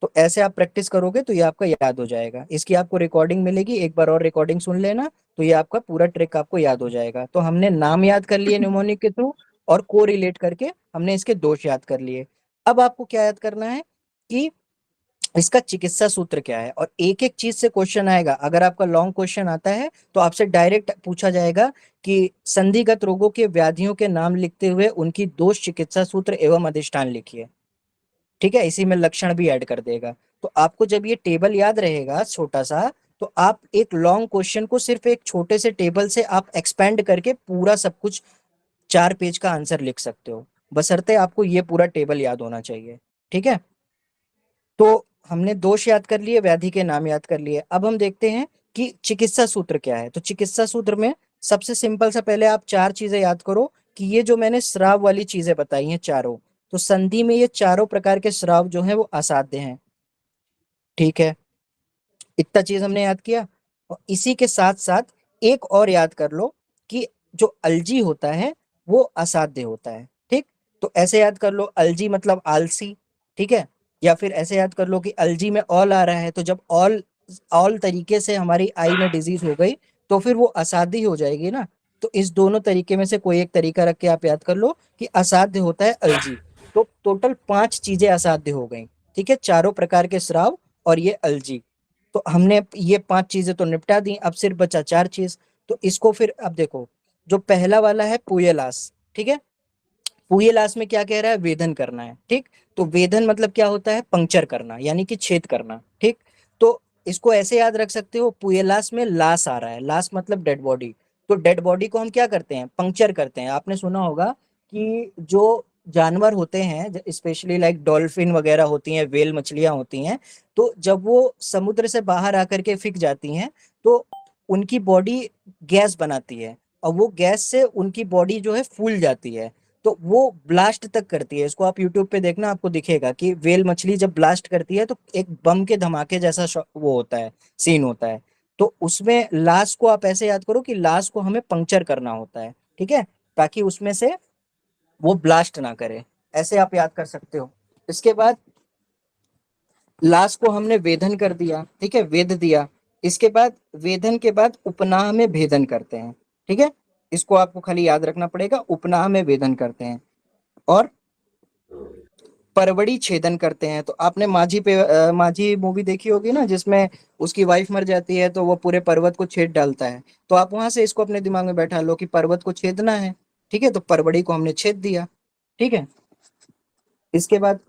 तो ऐसे आप प्रैक्टिस करोगे तो ये आपका याद हो जाएगा। इसकी आपको रिकॉर्डिंग मिलेगी, एक बार और रिकॉर्डिंग सुन लेना, तो ये आपका पूरा ट्रिक आपको याद हो जाएगा। तो हमने नाम याद कर लिए न्यूमोनिक के थ्रू, और को रिलेट करके हमने इसके दोष याद कर लिए। अब आपको क्या याद करना है कि इसका चिकित्सा सूत्र क्या है, और एक एक चीज से क्वेश्चन आएगा। अगर आपका लॉन्ग क्वेश्चन आता है तो आपसे डायरेक्ट पूछा जाएगा कि संधिगत रोगों के व्याधियों के नाम लिखते हुए उनकी दोष, चिकित्सा सूत्र एवं अधिष्ठान लिखिए, ठीक है। इसी में लक्षण भी ऐड कर देगा। तो आपको जब ये टेबल याद रहेगा छोटा सा, तो आप एक लॉन्ग क्वेश्चन को सिर्फ एक छोटे से टेबल से आप एक्सपेंड करके पूरा सब कुछ 4 पेज का आंसर लिख सकते हो, बशर्ते आपको ये पूरा टेबल याद होना चाहिए, ठीक है। तो हमने दोष याद कर लिए, व्याधि के नाम याद कर लिए। अब हम देखते हैं कि चिकित्सा सूत्र क्या है। तो चिकित्सा सूत्र में सबसे सिंपल सा, पहले आप 4 चीजें याद करो कि ये जो मैंने स्राव वाली चीजें बताई हैं चारों, तो संधि में ये चारों प्रकार के स्राव जो हैं वो असाध्य हैं, ठीक है। इतना चीज हमने याद किया। और इसी के साथ साथ एक और याद कर लो कि जो अलजी होता है वो असाध्य होता है, ठीक। तो ऐसे याद कर लो, अलजी मतलब आलसी, ठीक है। या फिर ऐसे याद कर लो कि अलजी में ऑल आ रहा है, तो जब ऑल ऑल तरीके से हमारी आई में डिजीज हो गई, तो फिर वो असाध्य हो जाएगी ना। तो इस दोनों तरीके में से कोई एक तरीका रख के आप याद कर लो कि असाध्य होता है अलजी। तो टोटल 5 चीजें असाध्य हो गई, ठीक है, चारों प्रकार के स्राव और ये अलजी। तो हमने ये 5 चीजें तो निपटा दी, अब सिर्फ बचा 4 चीज। तो इसको फिर अब देखो, जो पहला वाला है पुएलास, ठीक है। पुएलास में क्या कह रहा है, वेदन करना है, ठीक। तो वेदन मतलब क्या होता है, पंक्चर करना, यानी कि छेद करना, ठीक। तो इसको ऐसे याद रख सकते हो, पुएलास में लाश आ रहा है, लाश मतलब डेड बॉडी, तो डेड बॉडी को हम क्या करते हैं, पंक्चर करते हैं। आपने सुना होगा कि जो जानवर होते हैं, स्पेशली लाइक डॉल्फिन वगैरह होती हैं, वेल मछलियां होती हैं, तो जब वो समुद्र से बाहर आकर के फिक जाती हैं तो उनकी बॉडी गैस बनाती है, और वो गैस से उनकी बॉडी जो है फूल जाती है, तो वो ब्लास्ट तक करती है। इसको आप यूट्यूब पे देखना, आपको दिखेगा कि वेल मछली जब ब्लास्ट करती है तो एक बम के धमाके जैसा वो होता है, सीन होता है। तो उसमें लाश को आप ऐसे याद करो कि लाश को हमें पंक्चर करना होता है, ठीक है, ताकि उसमें से वो ब्लास्ट ना करे। ऐसे आप याद कर सकते हो। इसके बाद लाश को हमने वेधन कर दिया, ठीक है, वेध दिया। इसके बाद वेधन के बाद उपनाह में भेदन करते हैं, ठीक है। इसको आपको खाली याद रखना पड़ेगा, उपनाह में वेधन करते हैं। और परवड़ी छेदन करते हैं। तो आपने माझी पे माझी मूवी देखी होगी ना, जिसमें उसकी वाइफ मर जाती है तो वो पूरे पर्वत को छेद डालता है। तो आप वहां से इसको अपने दिमाग में बैठा लो कि पर्वत को छेदना है, ठीक है, तो परवड़ी को हमने छेद दिया, ठीक है। इसके बाद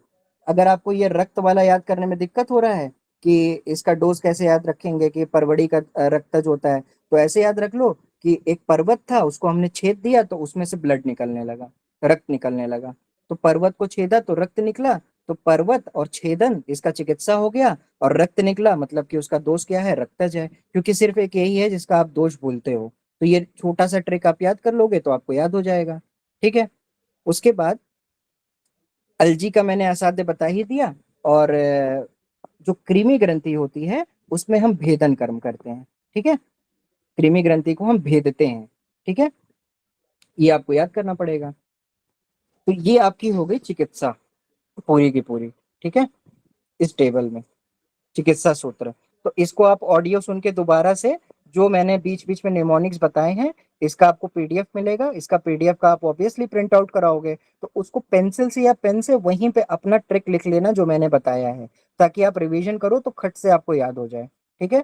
अगर आपको ये रक्त वाला याद करने में दिक्कत हो रहा है कि इसका डोज कैसे याद रखेंगे कि परवड़ी का रक्त जो होता है, तो ऐसे याद रख लो कि एक पर्वत था, उसको हमने छेद दिया तो उसमें से ब्लड निकलने लगा, रक्त निकलने लगा। तो पर्वत को छेदा तो रक्त निकला, तो पर्वत और छेदन इसका चिकित्सा हो गया, और रक्त निकला मतलब कि उसका दोष क्या है, रक्तज है, क्योंकि सिर्फ एक यही है जिसका आप दोष भूलते हो। तो ये छोटा सा ट्रिक आप याद कर लोगे तो आपको याद हो जाएगा, ठीक है। उसके बाद अलजी का मैंने असाध्य बता ही दिया। और जो कृमि ग्रंथि होती है उसमें हम भेदन कर्म करते हैं, ठीक है, कृमि ग्रंथि को हम भेदते हैं, ठीक है। ये आपको याद करना पड़ेगा। तो ये आपकी हो गई चिकित्सा पूरी की पूरी, ठीक है, इस टेबल में चिकित्सा सूत्र। तो इसको आप ऑडियो सुन के दोबारा से, जो मैंने बीच बीच में निमोनिक्स बताए हैं, इसका आपको पीडीएफ मिलेगा। इसका पीडीएफ का आप ऑब्वियसली प्रिंट आउट कराओगे, तो उसको पेंसिल से या पेन से वहीं पे अपना ट्रिक लिख लेना जो मैंने बताया है, ताकि आप रिवीजन करो तो खट से आपको याद हो जाए, ठीक है।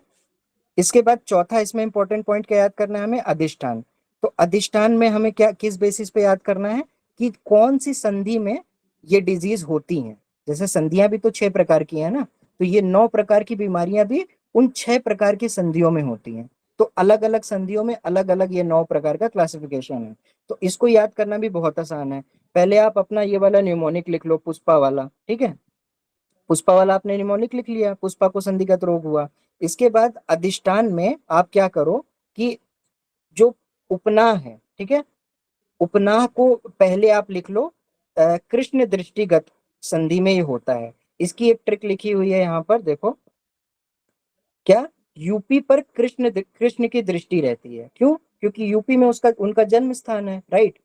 इसके बाद चौथा इसमें इंपॉर्टेंट पॉइंट क्या याद करना है हमें, अधिष्ठान। तो अधिष्ठान में हमें क्या, किस बेसिस पे याद करना है कि कौन सी संधि में ये डिजीज होती हैं। जैसे संधियां भी तो 6 प्रकार की है ना, तो ये 9 प्रकार की बीमारियां भी उन 6 प्रकार की संधियों में होती हैं। तो अलग अलग संधियों में अलग अलग ये 9 प्रकार का क्लासिफिकेशन है। तो इसको याद करना भी बहुत आसान है। पहले आप अपना ये वाला न्यूमोनिक लिख लो, पुष्पा वाला, ठीक है। पुष्पा वाला आपने निमोनिक लिख लिया, पुष्पा को संधिगत रोग हुआ। इसके बाद अधिष्ठान में आप क्या करो कि जो उपनाह है, ठीक है, उपनाह को पहले आप लिख लो कृष्ण दृष्टिगत संधि में ये होता है। इसकी एक ट्रिक लिखी हुई है यहाँ पर देखो, क्या, यूपी पर कृष्ण की दृष्टि रहती है। क्यों? क्योंकि यूपी में उसका उनका जन्म स्थान है, राइट।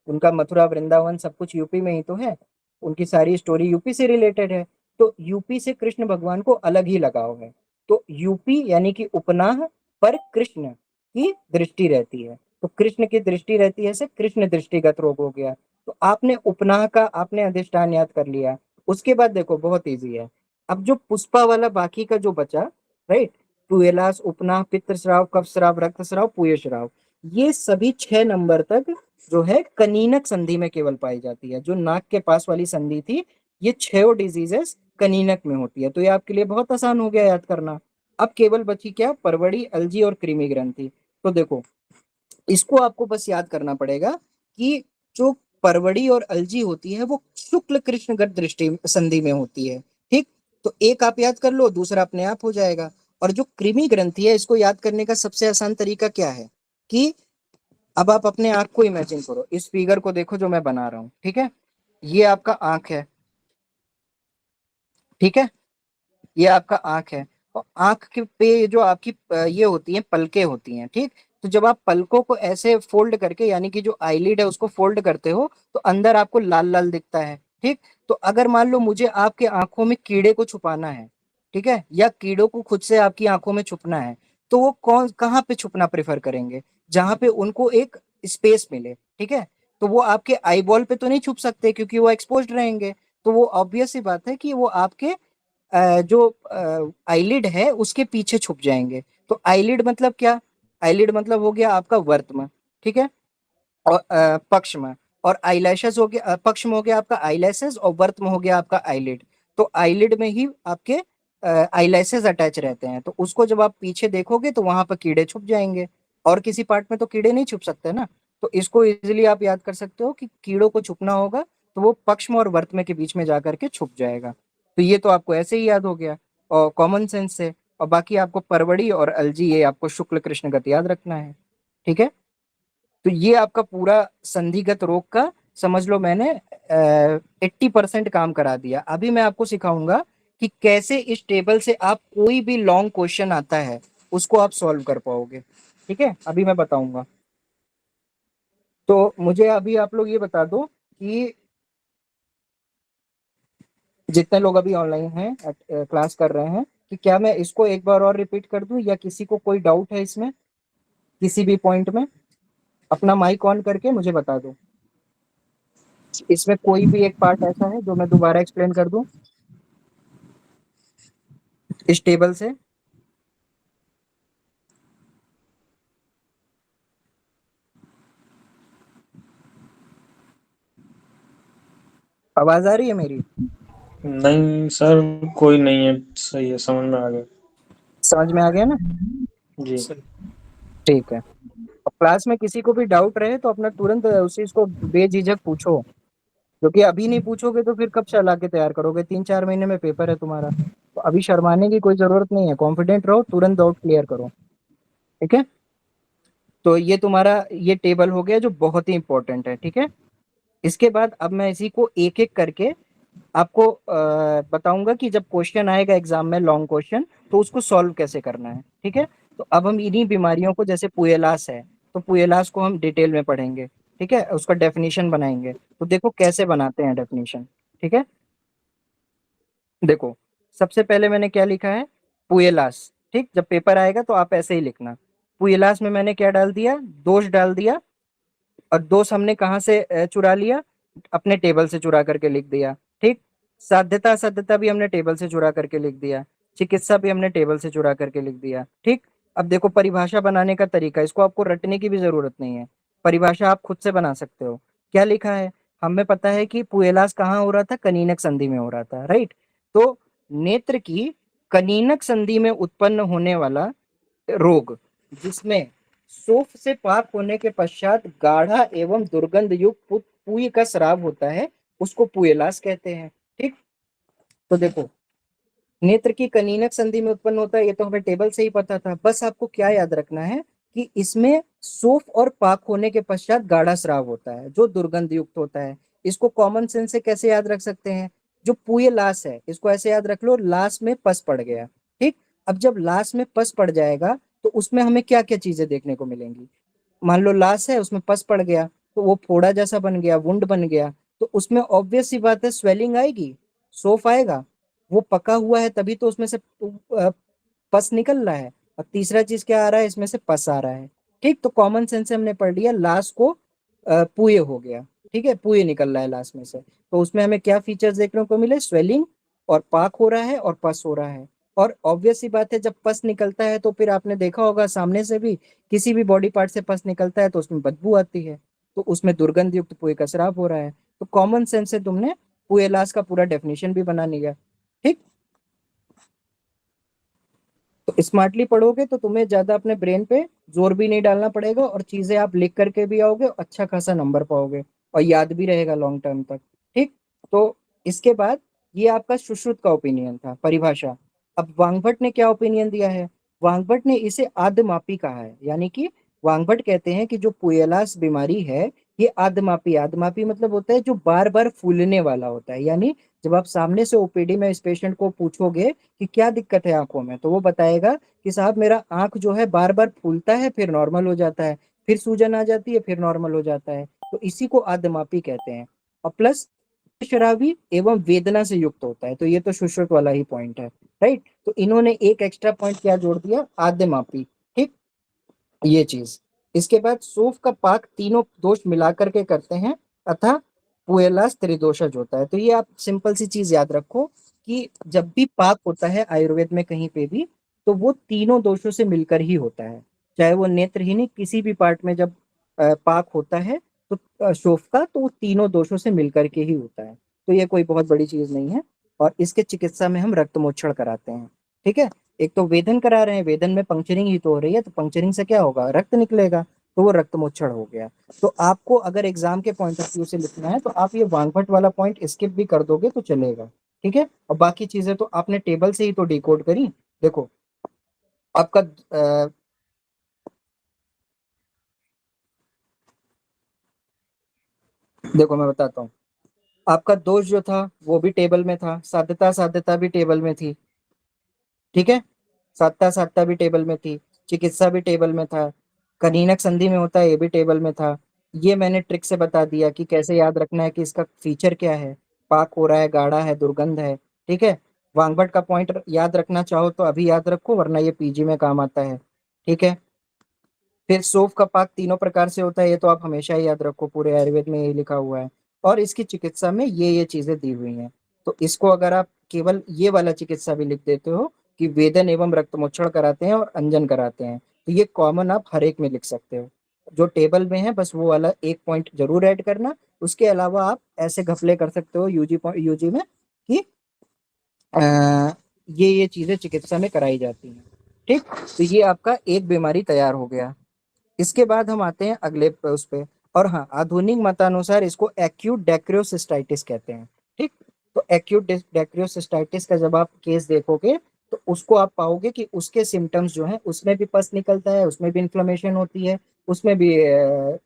उनका मथुरा वृंदावन सब कुछ यूपी में ही तो है, उनकी सारी स्टोरी यूपी से रिलेटेड है। तो यूपी से कृष्ण भगवान को अलग ही लगाव है। तो यूपी यानी कि उपनाह पर कृष्ण की दृष्टि रहती है, तो कृष्ण की दृष्टि रहती है, से कृष्ण दृष्टिगत रोग हो गया। तो आपने उपनाह का आपने अधिष्ठान याद कर लिया। उसके बाद देखो बहुत इजी है। अब जो पुष्पा वाला बाकी का जो बचा, राइट, पुएलास, उपनाह, पित्त श्राव, कफ श्राव, रक्त श्राव, पुय श्राव, ये सभी 6 नंबर तक जो है कनीनक संधि में केवल पाई जाती है। जो नाक के पास वाली संधि थी, ये 6 डिजीजेस कनीनक में होती है। तो ये आपके लिए बहुत आसान हो गया याद करना। अब केवल बची क्या, परवड़ी, अलजी और कृमि ग्रंथि। तो देखो इसको आपको बस याद करना पड़ेगा कि जो परवड़ी और अलजी होती है वो शुक्ल कृष्णगत दृष्टि संधि में होती है, ठीक। तो एक आप याद कर लो, दूसरा अपने आप हो जाएगा। और जो कृमि ग्रंथि है, इसको याद करने का सबसे आसान तरीका क्या है कि अब आप अपने आंख को इमेजिन करो, इस फिगर को देखो जो मैं बना रहा हूं, ठीक है। ये आपका आंख है, ठीक है, ये आपका आंख है। और आंख के पे जो आपकी ये होती है पलकें होती हैं, ठीक। तो जब आप पलकों को ऐसे फोल्ड करके, यानी कि जो आईलिड है उसको फोल्ड करते हो, तो अंदर आपको लाल लाल दिखता है, ठीक। तो अगर मान लो मुझे आपके आंखों में कीड़े को छुपाना है, ठीक है, या कीड़ों को खुद से आपकी आंखों में छुपना है, तो वो कौन कहाँ पे छुपना प्रेफर करेंगे, जहां पे उनको एक स्पेस मिले, ठीक है। तो वो आपके आई बॉल पे तो नहीं छुप सकते क्योंकि वो एक्सपोज्ड रहेंगे। तो वो ऑब्वियस सी बात है कि वो आपके जो आईलिड है उसके पीछे छुप जाएंगे। तो आईलिड मतलब क्या, आईलिड मतलब हो गया आपका वर्त्म, ठीक है, और पक्ष्म। और आईलैशेस हो गया, पक्ष्म हो गया आपका आईलैशेस, और वर्त्म हो गया आपका आईलिड। तो आईलिड में ही आपके आईलैशेस अटैच रहते हैं, तो उसको जब आप पीछे देखोगे तो वहां पर कीड़े छुप जाएंगे। और किसी पार्ट में तो कीड़े नहीं छुप सकते ना। तो इसको इजीली आप याद कर सकते हो कि कीड़ों को छुपना होगा तो वो पक्ष्म और वर्तम के बीच में जा करके छुप जाएगा। तो ये तो आपको ऐसे ही याद हो गया और कॉमन सेंस से। और बाकी आपको परवड़ी और अलजी, ये आपको शुक्ल कृष्ण गति याद रखना है। ठीक है। तो ये आपका पूरा संधिगत रोग का, समझ लो मैंने 80% काम करा दिया। अभी मैं आपको सिखाऊंगा कि कैसे इस टेबल से आप कोई भी लॉन्ग क्वेश्चन आता है उसको आप सॉल्व कर पाओगे। ठीक है, अभी मैं बताऊंगा। तो मुझे अभी आप लोग ये बता दो कि जितने लोग अभी ऑनलाइन हैं, क्लास कर रहे हैं, कि क्या मैं इसको एक बार और रिपीट कर दूं या किसी को कोई डाउट है इसमें, किसी भी पॉइंट में। अपना माइक ऑन करके मुझे बता दो इसमें कोई भी एक पार्ट ऐसा है जो मैं दोबारा एक्सप्लेन कर दूं इस टेबल से। आवाज आ रही है मेरी? नहीं सर, कोई नहीं है, सही है, समझ में आ गया। समझ में आ गया ना? जी। ठीक है। अब क्लास में किसी को भी डाउट रहे तो अपना तुरंत उसी इसको बेझिझक पूछो, क्योंकि अभी नहीं पूछोगे तो फिर कब चला के तैयार करोगे? 3-4 महीने में पेपर है तुम्हारा, तो अभी शर्माने की कोई जरूरत नहीं है। कॉन्फिडेंट रहो, तुरंत डाउट क्लियर करो। ठीक है। तो ये तुम्हारा ये टेबल हो गया जो बहुत ही इंपॉर्टेंट है। ठीक है। इसके बाद अब मैं इसी को एक एक करके आपको बताऊंगा कि जब क्वेश्चन आएगा एग्जाम में लॉन्ग क्वेश्चन तो उसको सॉल्व कैसे करना है। ठीक है। तो अब हम इन्हीं बीमारियों को, जैसे पुएलास है तो पुएलास को हम डिटेल में पढ़ेंगे। ठीक है, उसका डेफिनेशन बनाएंगे। तो देखो कैसे बनाते हैं डेफिनेशन। ठीक है। देखो, सबसे पहले मैंने क्या लिखा है, पुएलास। ठीक, जब पेपर आएगा तो आप ऐसे ही लिखना। पुएलास में मैंने क्या डाल दिया, दोष डाल दिया। और दोष हमने कहाँ से चुरा लिया? अपने टेबल से चुरा करके लिख दिया। ठीक। साध्यता असाध्यता भी हमने टेबल से चुरा करके लिख दिया। चिकित्सा भी हमने टेबल से चुरा करके लिख दिया। ठीक। अब देखो परिभाषा बनाने का तरीका, इसको आपको रटने की भी जरूरत नहीं है। परिभाषा आप खुद से बना सकते हो। क्या लिखा है? हमें पता है कि पुएलास कहाँ हो रहा था, कनीनक संधि में हो रहा था, राइट। तो नेत्र की कनीनक संधि में उत्पन्न होने वाला रोग, जिसमें सूफ से पाक होने के पश्चात गाढ़ा एवं दुर्गंध युक्त पुई का स्राव होता है, उसको पुएलास कहते हैं। ठीक। तो देखो, नेत्र की कनीनक संधि में उत्पन्न होता है, ये तो हमें टेबल से ही पता था। बस आपको क्या याद रखना है कि इसमें सूफ और पाक होने के पश्चात गाढ़ा स्राव होता है जो दुर्गंध युक्त होता है। इसको कॉमन सेंस से कैसे याद रख सकते हैं? जो पुए लाश है इसको ऐसे याद रख लो, लाश में पस पड़ गया। ठीक। अब जब लाश में पस पड़ जाएगा तो उसमें हमें क्या क्या चीजें देखने को मिलेंगी? मान लो लाश है, उसमें पस पड़ गया तो वो फोड़ा जैसा बन गया, वुंड बन गया। तो उसमें ऑब्वियस सी बात है स्वेलिंग आएगी, सोफ आएगा। वो पका हुआ है तभी तो उसमें से पस निकल रहा है। और तीसरा चीज क्या आ रहा है, इसमें से पस आ रहा है। ठीक। तो कॉमन सेंस से हमने पढ़ लिया लाश को पुए हो गया। ठीक है, पुए निकल रहा है लाश में से। तो उसमें हमें क्या फीचर्स देखने को मिले, स्वेलिंग और पाक हो रहा है और पस हो रहा है। और ऑब्वियस सी बात है जब पस निकलता है तो फिर आपने देखा होगा सामने से भी, किसी भी बॉडी पार्ट से पस निकलता है तो उसमें बदबू आती है। तो उसमें दुर्गंध युक्त पुए का स्राव हो रहा है। तो कॉमन सेंस से तुमने पुएलास का पूरा डेफिनेशन भी बना लिया। ठीक। तो स्मार्टली पढ़ोगे तो तुम्हें ज्यादा अपने ब्रेन पे जोर भी नहीं डालना पड़ेगा और चीजें आप लिख करके भी आओगे, अच्छा खासा नंबर पाओगे और याद भी रहेगा लॉन्ग टर्म तक। ठीक। तो इसके बाद ये आपका सुश्रुत का ओपिनियन था, परिभाषा। अब वांगभट्ट ने क्या ओपिनियन दिया है? वांगभट्ट ने इसे आदमापी कहा है, यानी कि वांगभट्ट कहते हैं कि जो पुएलास बीमारी है ये आदमापी, आदमापी मतलब होता है जो बार बार फूलने वाला होता है। यानी जब आप सामने से ओपीडी में इस पेशेंट को पूछोगे कि क्या दिक्कत है आंखों में, तो वो बताएगा कि साहब मेरा आंख जो है बार बार फूलता है, फिर नॉर्मल हो जाता है, फिर सूजन आ जाती है, फिर नॉर्मल हो जाता है। तो इसी को आदमापी कहते हैं। और प्लस शराबी एवं वेदना से युक्त होता है, तो ये तो सुश्रुत वाला ही पॉइंट है, राइट। तो इन्होंने एक एक्स्ट्रा पॉइंट क्या जोड़ दिया, आदमापी। ठीक। ये चीज। इसके बाद सूफ का पाक तीनों दोष मिलाकर के करते हैं, अतः पुएलास त्रिदोषज होता है। तो ये आप सिंपल सी चीज याद रखो कि जब भी पाक होता है आयुर्वेद में कहीं पे भी, तो वो तीनों दोषों से मिलकर ही होता है। चाहे वो नेत्रहीन किसी भी पार्ट में जब पाक होता है तो शोफ का, तो वो तीनों दोषों से मिलकर के ही होता है। तो ये कोई बहुत बड़ी चीज नहीं है। और इसके चिकित्सा में हम रक्त मोक्षण कराते हैं। ठीक है। एक तो वेदन करा रहे हैं, वेदन में पंक्चरिंग ही तो हो रही है, तो पंक्चरिंग से क्या होगा, रक्त निकलेगा, तो वो रक्त मोक्षण हो गया। तो आपको अगर एग्जाम के पॉइंट ऑफ व्यू से लिखना है तो आप ये वांगभट वाला पॉइंट स्किप भी कर दोगे तो चलेगा, ठीक है। और बाकी चीजें तो आपने टेबल से ही तो डिकोड करी। देखो आपका देखो मैं बताता हूँ, आपका दोष जो था वो भी टेबल में था, साध्यता साध्यता भी टेबल में थी, ठीक है, साधता साधता भी टेबल में थी, चिकित्सा भी टेबल में था, कनीनक संधि में होता है ये भी टेबल में था। ये मैंने ट्रिक से बता दिया कि कैसे याद रखना है कि इसका फीचर क्या है, पाक हो रहा है, गाढ़ा है, दुर्गंध है, ठीक है। वांगभट का पॉइंट याद रखना चाहो तो अभी याद रखो, वरना ये पीजी में काम आता है, ठीक है। फिर सौंफ का पाक तीनों प्रकार से होता है, ये तो आप हमेशा ही याद रखो, पूरे आयुर्वेद में यही लिखा हुआ है। और इसकी चिकित्सा में ये चीजें दी हुई हैं। तो इसको अगर आप केवल ये वाला चिकित्सा भी लिख देते हो कि वेदन एवं रक्तमोक्षण कराते हैं और अंजन कराते हैं, तो ये कॉमन आप हर एक में लिख सकते हो। जो टेबल में है बस वो वाला एक पॉइंट जरूर ऐड करना। उसके अलावा आप ऐसे घपले कर सकते हो यूजी यूजी में कि ये चीजें चिकित्सा में कराई जाती हैं, ठीक। तो ये आपका एक बीमारी तैयार हो गया। इसके बाद हम आते हैं अगले उस पे। और हाँ, आधुनिक मतानुसार इसको एक्यूट डेक्रियोसिस्टाइटिस कहते हैं, ठीक। तो एक्यूट डेक्रियोसिस्टाइटिस का जब आप केस देखोगे तो उसको आप पाओगे कि उसके सिम्टम्स जो हैं उसमें भी पस निकलता है, उसमें भी इन्फ्लेमेशन होती है, उसमें भी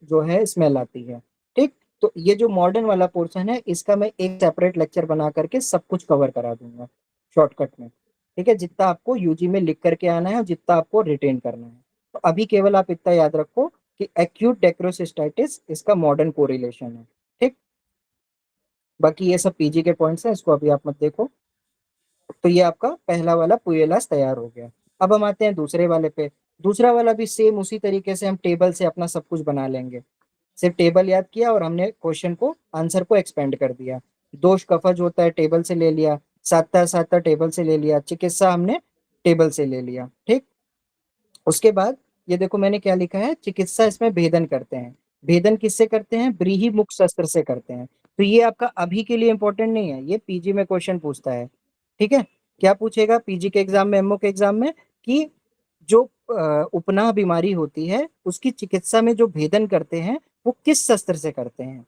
जो है स्मेल आती है, ठीक। तो ये जो मॉडर्न वाला पोर्शन है इसका मैं एक सेपरेट लेक्चर बना करके सब कुछ कवर करा दूंगा शॉर्टकट में, ठीक है। जितना आपको यूजी में लिख करके आना है और जितना आपको रिटेन करना है। तो अभी केवल आप इतना याद रखो कि एक्यूट डेक्रोसिस्टाइटिस इसका मॉडर्न कोरिलेशन है, ठीक। बाकी ये सब पीजी के पॉइंट्स हैं, इसको अभी आप मत देखो। तो ये आपका पहला वाला पुएलास तैयार हो गया। अब हम आते हैं दूसरे वाले पे। दूसरा वाला भी सेम उसी तरीके से हम टेबल से अपना सब कुछ बना लेंगे। सिर्फ टेबल याद किया और हमने क्वेश्चन को आंसर को एक्सपेंड कर दिया। दोष कफज होता है टेबल से ले लिया, साता साता टेबल से ले लिया, चिकित्सा हमने टेबल से ले लिया, ठीक। उसके बाद ये देखो मैंने क्या लिखा है, चिकित्सा इसमें भेदन करते हैं। भेदन किससे करते हैं, व्रीहि मुख शस्त्र से करते हैं। तो ये आपका अभी के लिए इंपॉर्टेंट नहीं है, ये पीजी में क्वेश्चन पूछता है, ठीक है। क्या पूछेगा पीजी के एग्जाम में, एमओ के एग्जाम में, कि जो उपनाह बीमारी होती है उसकी चिकित्सा में जो भेदन करते हैं वो किस शस्त्र से करते हैं।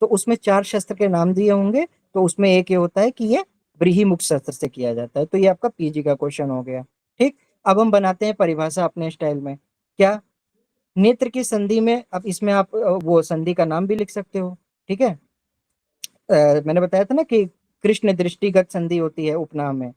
तो उसमें 4 शस्त्र के नाम दिए होंगे, तो उसमें एक ये होता है कि ये व्रीहिमुख शस्त्र से किया जाता है। तो ये आपका पीजी का क्वेश्चन हो गया, ठीक। अब हम बनाते हैं परिभाषा अपने स्टाइल में। क्या, नेत्र की संधि में, अब इसमें आप वो संधि का नाम भी लिख सकते हो, ठीक है। मैंने बताया था ना कि कृष्ण दृष्टिगत संधि होती है उपनाम में,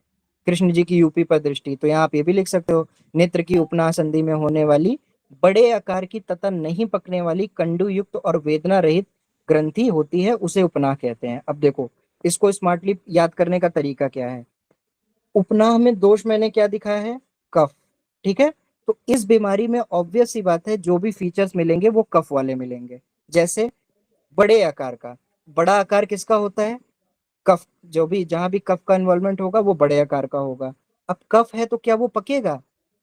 कृष्ण जी की यूपी पर दृष्टि, तो यहाँ आप ये भी लिख सकते हो, नेत्र की उपनाह संधि में होने वाली बड़े आकार की तथा नहीं पकने वाली कंडु युक्त और वेदना रहित ग्रंथि होती है उसे उपनाह कहते हैं। अब देखो इसको स्मार्टली याद करने का तरीका क्या है। उपनाह में दोष मैंने क्या दिखाया है, कफ, ठीक है। तो इस बीमारी में ऑब्वियस सी बात है जो भी फीचर्स मिलेंगे वो कफ वाले मिलेंगे। जैसे बड़े आकार का, बड़ा आकार किसका होता है, कफ, जो भी जहां भी कफ का इन्वॉल्वमेंट होगा वो बड़े आकार का होगा। अब कफ है तो क्या वो पकेगा,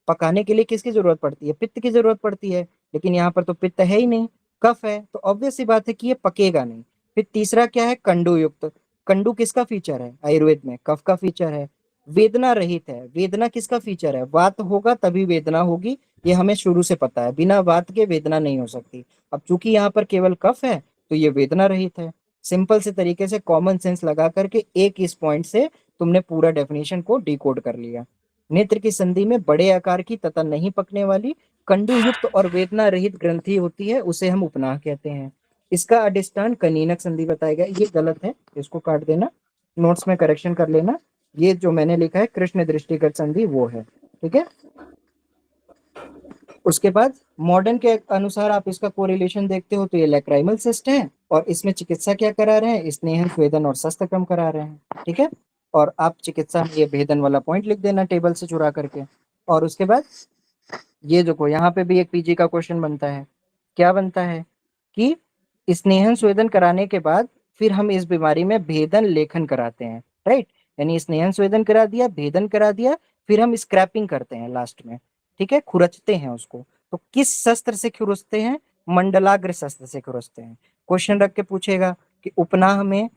पकाने के लिए किसकी जरूरत पड़ती है, पित्त की जरूरत पड़ती है, लेकिन यहाँ पर तो पित्त है ही नहीं, कफ है, तो ऑब्वियस सी बात है कि ये पकेगा नहीं। फिर तीसरा क्या है, कंडू युक्त। कंडू किसका फीचर है, आयुर्वेद में कफ का फीचर है। वेदना रहित है, वेदना किसका फीचर है, वात होगा तभी वेदना होगी, ये हमें शुरू से पता है, बिना वात के वेदना नहीं हो सकती। अब चूंकि यहाँ पर केवल कफ है तो ये वेदना रहित है। सिंपल से तरीके से कॉमन सेंस लगा करके एक इस पॉइंट से तुमने पूरा डेफिनेशन को डिकोड कर लिया। नेत्र की संधि में बड़े आकार की तथा नहीं पकने वाली कंडु युक्त और वेदना रहित ग्रंथि होती है उसे हम उपनाह कहते हैं। इसका अधिष्ठान कनीनक संधि बताया गया, ये गलत है, इसको काट देना, नोट्स में करेक्शन कर लेना। ये जो मैंने लिखा है कृष्ण दृष्टिगत संधि वो है, ठीक है। उसके बाद मॉडर्न के अनुसार आप इसका कोरिलेशन देखते हो तो ये लैक्राइमल सिस्ट है, और इसमें चिकित्सा क्या करा रहे हैं, स्नेहन स्वेदन और शस्त्रक्रम करा रहे हैं, ठीक है। और आप चिकित्सा में ये भेदन वाला पॉइंट लिख देना टेबल से चुरा करके। और उसके बाद ये देखो यहाँ पे भी एक पीजी का क्वेश्चन बनता है। क्या बनता है कि स्नेहन स्वेदन कराने के बाद फिर हम इस बीमारी में भेदन लेखन कराते हैं, राइट। यानी स्नेहन स्वेदन करा दिया, भेदन करा दिया, फिर हम स्क्रैपिंग करते हैं लास्ट में, ठीक है, खुरचते हैं उसको। तो किस शस्त्र से खुरचते हैं, मंडलाग्र शस्त्र से खुरचते हैं। क्वेश्चन रख के पूछेगा कि उपनाह में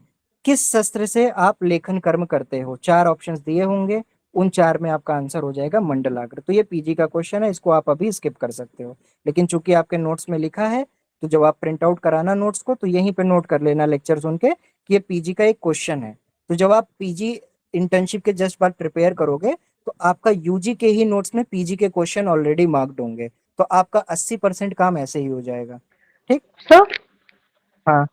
किस शस्त्र से आप लेखन कर्म करते हो, 4 ऑप्शंस दिए होंगे, उन 4 में आपका आंसर हो जाएगा मंडलाग्र। तो ये पीजी का क्वेश्चन है, इसको आप अभी स्किप कर सकते हो। लेकिन चूंकि आपके नोट्स में लिखा है, तो जब आप प्रिंट आउट कराना नोट्स को, तो यहीं पे नोट कर लेना लेक्चर सुन के कि ये पीजी का एक क्वेश्चन है। तो जब आप पीजी इंटर्नशिप के जस्ट बाद प्रिपेयर करोगे, तो आपका यूजी के ही नोट्स में पीजी के क्वेश्चन ऑलरेडी मार्क्ड होंगे, तो आपका 80% काम ऐसे ही हो जाएगा। ठीक। सर हाँ,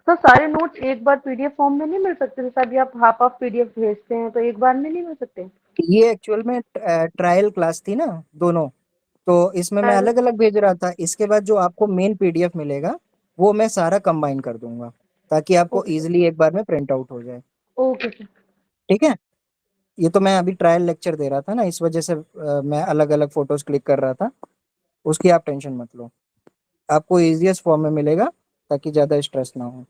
सर सारे नोट्स एक बार पीडीएफ फॉर्म में नहीं मिल सकते? जैसे अभी आप हाफ ऑफ पीडीएफ भेजते हैं तो एक बार में नहीं मिल सकते? ये एक्चुअल में ट्रायल क्लास थी ना दोनों, तो इसमें मैं सर अलग अलग भेज रहा था। इसके बाद जो आपको मेन पीडीएफ मिलेगा, वो मैं सारा कंबाइन कर दूंगा, ताकि आपको ओके सर। इजीली एक बार में प्रिंट आउट हो जाए। Okay sir. ठीक है। ये तो मैं अभी ट्रायल लेक्चर दे रहा था ना, इस वजह से मैं अलग अलग फोटोज क्लिक कर रहा था। उसकी आप टेंशन मत लो, आपको इजीएस्ट फॉर्म में मिलेगा, ताकि ज्यादा स्ट्रेस ना हो।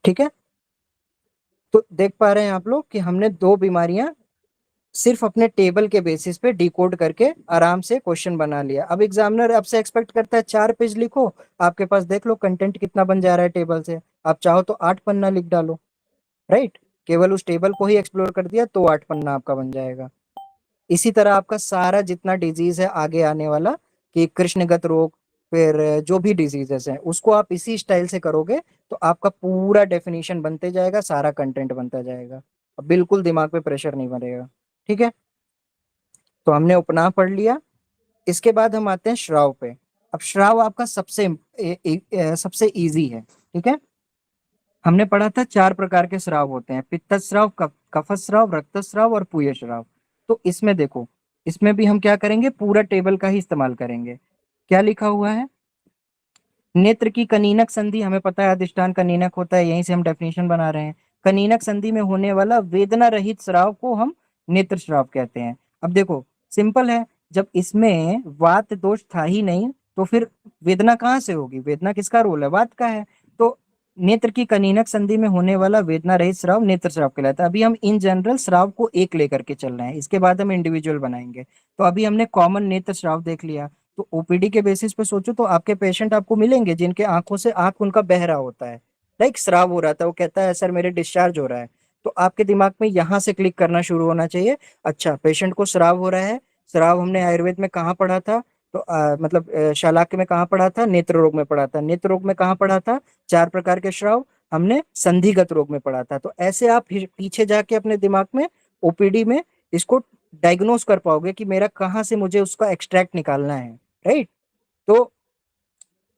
ठीक है। तो देख पा रहे हैं आप लोग कि हमने दो बीमारियां सिर्फ अपने टेबल के बेसिस पे डिकोड करके आराम से क्वेश्चन बना लिया। अब एग्जामिनर आपसे एक्सपेक्ट करता है 4 पेज लिखो, आपके पास देख लो कंटेंट कितना बन जा रहा है टेबल से। आप चाहो तो 8 पन्ना लिख डालो, राइट। केवल उस टेबल को ही एक्सप्लोर कर दिया तो 8 पन्ना आपका बन जाएगा। इसी तरह आपका सारा जितना डिजीज है आगे आने वाला, कि कृष्णगत रोग, फिर जो भी डिजीजेस हैं, उसको आप इसी स्टाइल से करोगे, तो आपका पूरा डेफिनेशन बनते जाएगा, सारा कंटेंट बनता जाएगा। अब बिल्कुल दिमाग पे प्रेशर नहीं बनेगा। ठीक है। तो हमने उपनाम पढ़ लिया। इसके बाद हम आते हैं श्राव पे। अब श्राव आपका सबसे इजी है। ठीक है। हमने पढ़ा था 4 प्रकार के श्राव होते हैं: पित्त श्राव, कफ श्राव, रक्त श्राव और पूय श्राव। तो इसमें देखो, इसमें भी हम क्या करेंगे, पूरा टेबल का ही इस्तेमाल करेंगे। क्या लिखा हुआ है? नेत्र की कनीनक संधि, हमें पता है अधिष्ठान कनीनक होता है, यहीं से हम डेफिनेशन बना रहे हैं। कनीनक संधि में होने वाला वेदना रहित स्राव को हम नेत्र स्राव कहते हैं। अब देखो, सिंपल है, जब इसमें वात दोष था ही नहीं, तो फिर वेदना कहाँ से होगी? वेदना किसका रोल है? वात का है। तो नेत्र की कनीनक संधि में होने वाला वेदना रहित स्राव नेत्र स्राव कहलाता है। अभी हम इन जनरल स्राव को एक लेकर के चल रहे हैं, इसके बाद हम इंडिविजुअल बनाएंगे। तो अभी हमने कॉमन नेत्र स्राव देख लिया। तो ओपीडी के बेसिस पे सोचो, तो आपके पेशेंट आपको मिलेंगे जिनके आंखों से आंख उनका बह रहा होता है, लाइक स्राव हो रहा था, वो कहता है सर मेरे डिस्चार्ज हो रहा है। तो आपके दिमाग में यहाँ से क्लिक करना शुरू होना चाहिए, अच्छा पेशेंट को स्राव हो रहा है। स्राव हमने आयुर्वेद में कहाँ पढ़ा था? तो मतलब शालाक्य में कहाँ पढ़ा था? नेत्र रोग में पढ़ा था। नेत्र रोग में कहाँ पढ़ा था? 4 प्रकार के श्राव हमने संधिगत रोग में पढ़ा था। तो ऐसे आप पीछे जाके अपने दिमाग में ओपीडी में इसको डायग्नोस कर पाओगे कि मेरा कहाँ से मुझे उसका एक्सट्रैक्ट निकालना है, राइट। तो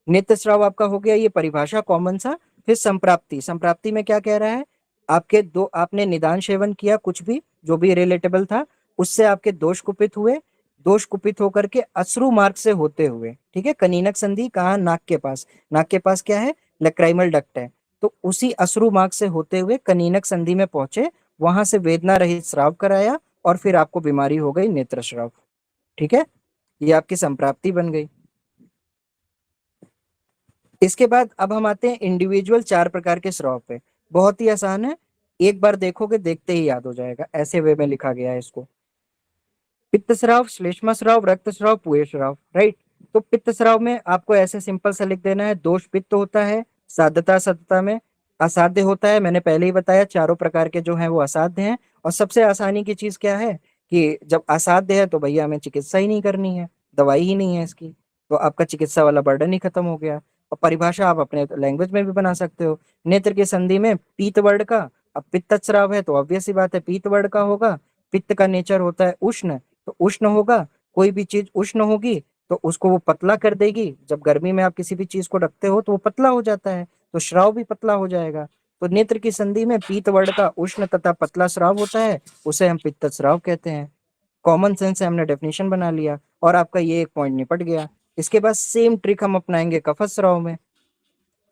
नित्य स्राव आपका हो गया, ये परिभाषा कॉमन सा। फिर संप्राप्ति, संप्राप्ति में क्या कह रहा है? आपके दो, आपने निदान सेवन किया कुछ भी जो भी रिलेटेबल था, उससे आपके दोष कुपित हुए। दोष कुपित होकर के अश्रु मार्ग से होते हुए, ठीक है, कनीनक संधि कहाँ? नाक के पास। नाक के पास क्या है? लक्राइमल डक्ट है। तो उसी अश्रु मार्ग से होते हुए कनीनक संधि में पहुंचे, वहां से वेदना रहित स्राव कराया, और फिर आपको बीमारी हो गई नेत्र स्राव। ठीक है। ये आपकी संप्राप्ति बन गई। इसके बाद अब हम आते हैं इंडिविजुअल 4 प्रकार के स्राव पे। बहुत ही आसान है, एक बार देखोगे देखते ही याद हो जाएगा, ऐसे वे में लिखा गया है इसको। पित्त स्राव, श्लेष्मा स्राव, रक्त स्राव, पूय स्राव, राइट। तो पित्त स्राव में आपको ऐसे सिंपल सा लिख देना है, दोष पित्त होता है, साध्यता सतता में असाध्य होता है। मैंने पहले ही बताया 4 प्रकार के जो हैं वो असाध्य हैं। और सबसे आसानी की चीज क्या है, कि जब असाध्य है तो भैया हमें चिकित्सा ही नहीं करनी है, दवाई ही नहीं है इसकी, तो आपका चिकित्सा वाला बर्डन ही खत्म हो गया। और परिभाषा आप अपने लैंग्वेज में भी बना सकते हो। नेत्र की संधि में पीत वर्ड का, अब पित्त स्राव है तो ऑब्वियस सी बात है पीत वर्ड का होगा। पित्त का नेचर होता है उष्ण, तो उष्ण होगा, कोई भी चीज उष्ण होगी तो उसको वो पतला कर देगी। जब गर्मी में आप किसी भी चीज को रखते हो तो वो पतला हो जाता है, तो श्राव भी पतला हो जाएगा। तो नेत्र की संधि में पीत वर्ड का उष्ण तथा पतला श्राव होता है, उसे हम पित्त श्राव कहते हैं। कॉमन सेंस से हमने डेफिनेशन बना लिया, और आपका ये एक पॉइंट निपट गया। इसके बाद सेम ट्रिक हम अपनाएंगे कफस्राव में।